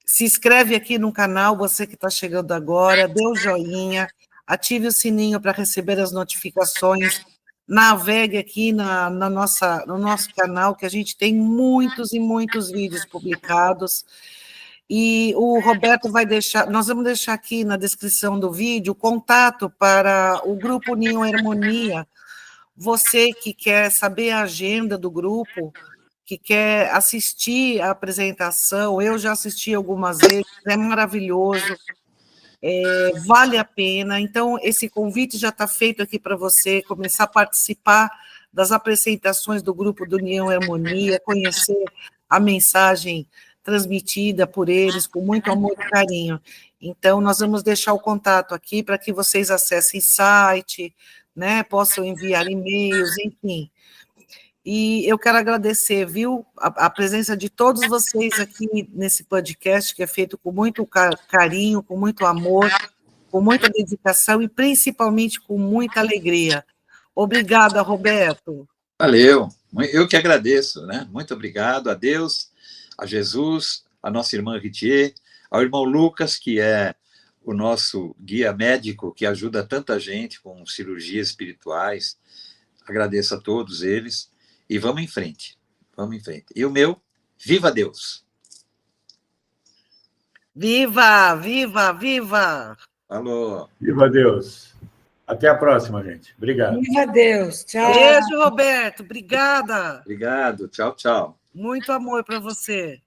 se inscreve aqui no canal, você que está chegando agora, dê o joinha, ative o sininho para receber as notificações, navegue aqui no nosso canal, que a gente tem muitos e muitos vídeos publicados, e o Roberto vai deixar, nós vamos deixar aqui na descrição do vídeo o contato para o Grupo União Harmonia. Você que quer saber a agenda do grupo, que quer assistir a apresentação, eu já assisti algumas vezes, é maravilhoso, vale a pena. Então, esse convite já está feito aqui para você começar a participar das apresentações do grupo do União Harmonia, conhecer a mensagem transmitida por eles com muito amor e carinho. Então, nós vamos deixar o contato aqui para que vocês acessem site, né, possam enviar e-mails, enfim. E eu quero agradecer, viu, a presença de todos vocês aqui nesse podcast, que é feito com muito carinho, com muito amor, com muita dedicação e principalmente com muita alegria. Obrigada, Roberto. Valeu, eu que agradeço, né? Muito obrigado a Deus, a Jesus, a nossa irmã Ritier, ao irmão Lucas, que é o nosso guia médico, que ajuda tanta gente com cirurgias espirituais. Agradeço a todos eles e vamos em frente, vamos em frente. E o meu, viva Deus! Viva, viva, viva! Falou! Viva Deus! Até a próxima, gente. Obrigado. Viva Deus! Tchau! Beijo, Roberto! Obrigada! Obrigado, tchau, tchau. Muito amor para você.